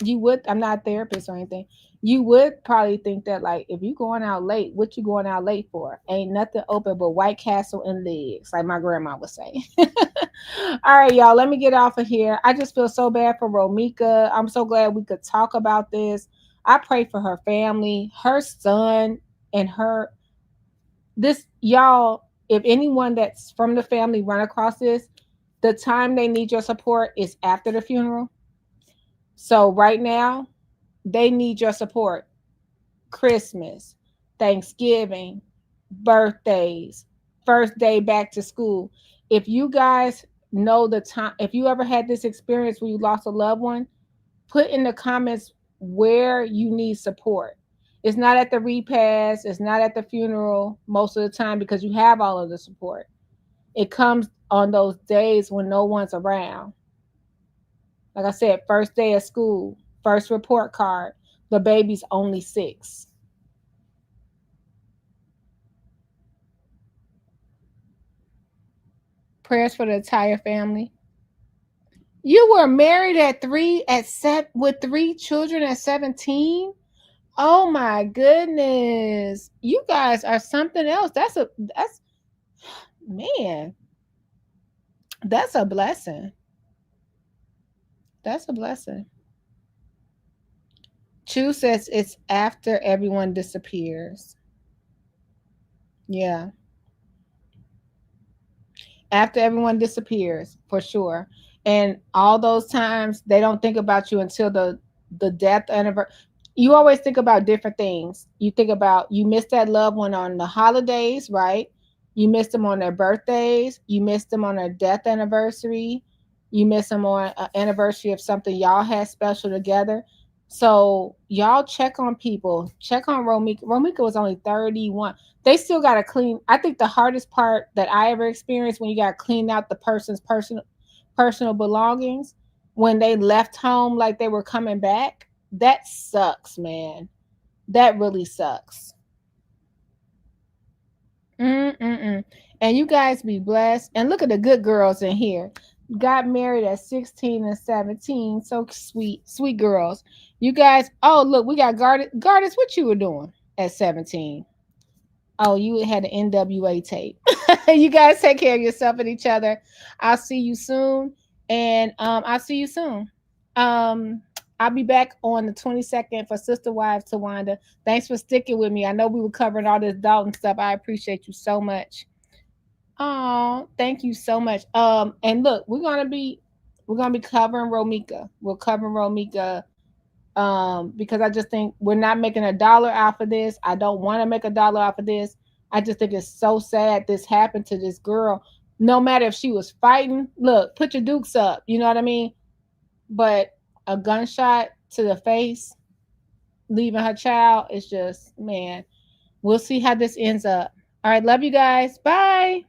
would, I'm not a therapist or anything, you would probably think that, like, if you going out late, what you going out late for? Ain't nothing open but White Castle and legs, like my grandma would say. All right, y'all, let me get off of here. I just feel so bad for Romeca. I'm so glad we could talk about this. I pray for her family, her son, and her this y'all. If anyone that's from the family run across this, the time they need your support is after the funeral. So right now, they need your support. Christmas, Thanksgiving, birthdays, first day back to school. If you guys know the time, if you ever had this experience where you lost a loved one, put in the comments where you need support. It's not at the repast, it's not at the funeral most of the time because you have all of the support. It comes on those days when no one's around. Like I said, first day of school, first report card, the baby's only 6. Prayers for the entire family. You were married at 3 at set with 3 children at 17? Oh my goodness. You guys are something else. That's man. That's a blessing. That's a blessing. Chu says it's after everyone disappears. Yeah. After everyone disappears, for sure. And all those times they don't think about you until the death anniversary. You always think about different things. You think about, you miss that loved one on the holidays, right? You miss them on their birthdays. You miss them on their death anniversary. You miss them on an anniversary of something y'all had special together. So y'all check on people. Check on Romeca. Romeca was only 31. They still got to clean. I think the hardest part that I ever experienced, when you got to clean out the person's personal belongings when they left home like they were coming back. That sucks, man. That really sucks. Mm-mm-mm. And you guys be blessed. And look at the good girls in here. Got married at 16 and 17. So sweet, sweet girls. You guys, oh, look, we got Gardis, what you were doing at 17? Oh, you had an NWA tape. You guys take care of yourself and each other. I'll see you soon. And I'll see you soon. Um, I'll be back on the 22nd for Sister Wives Tawanda. Thanks for sticking with me. I know we were covering all this Dalton stuff. I appreciate you so much. Oh, thank you so much. And look, we're gonna be covering Romeca. We're covering Romeca because I just think we're not making a dollar off of this. I don't want to make a dollar off of this. I just think it's so sad this happened to this girl. No matter if she was fighting, look, put your dukes up. You know what I mean? But a gunshot to the face, leaving her child, is just, man. We'll see how this ends up. All right, love you guys. Bye.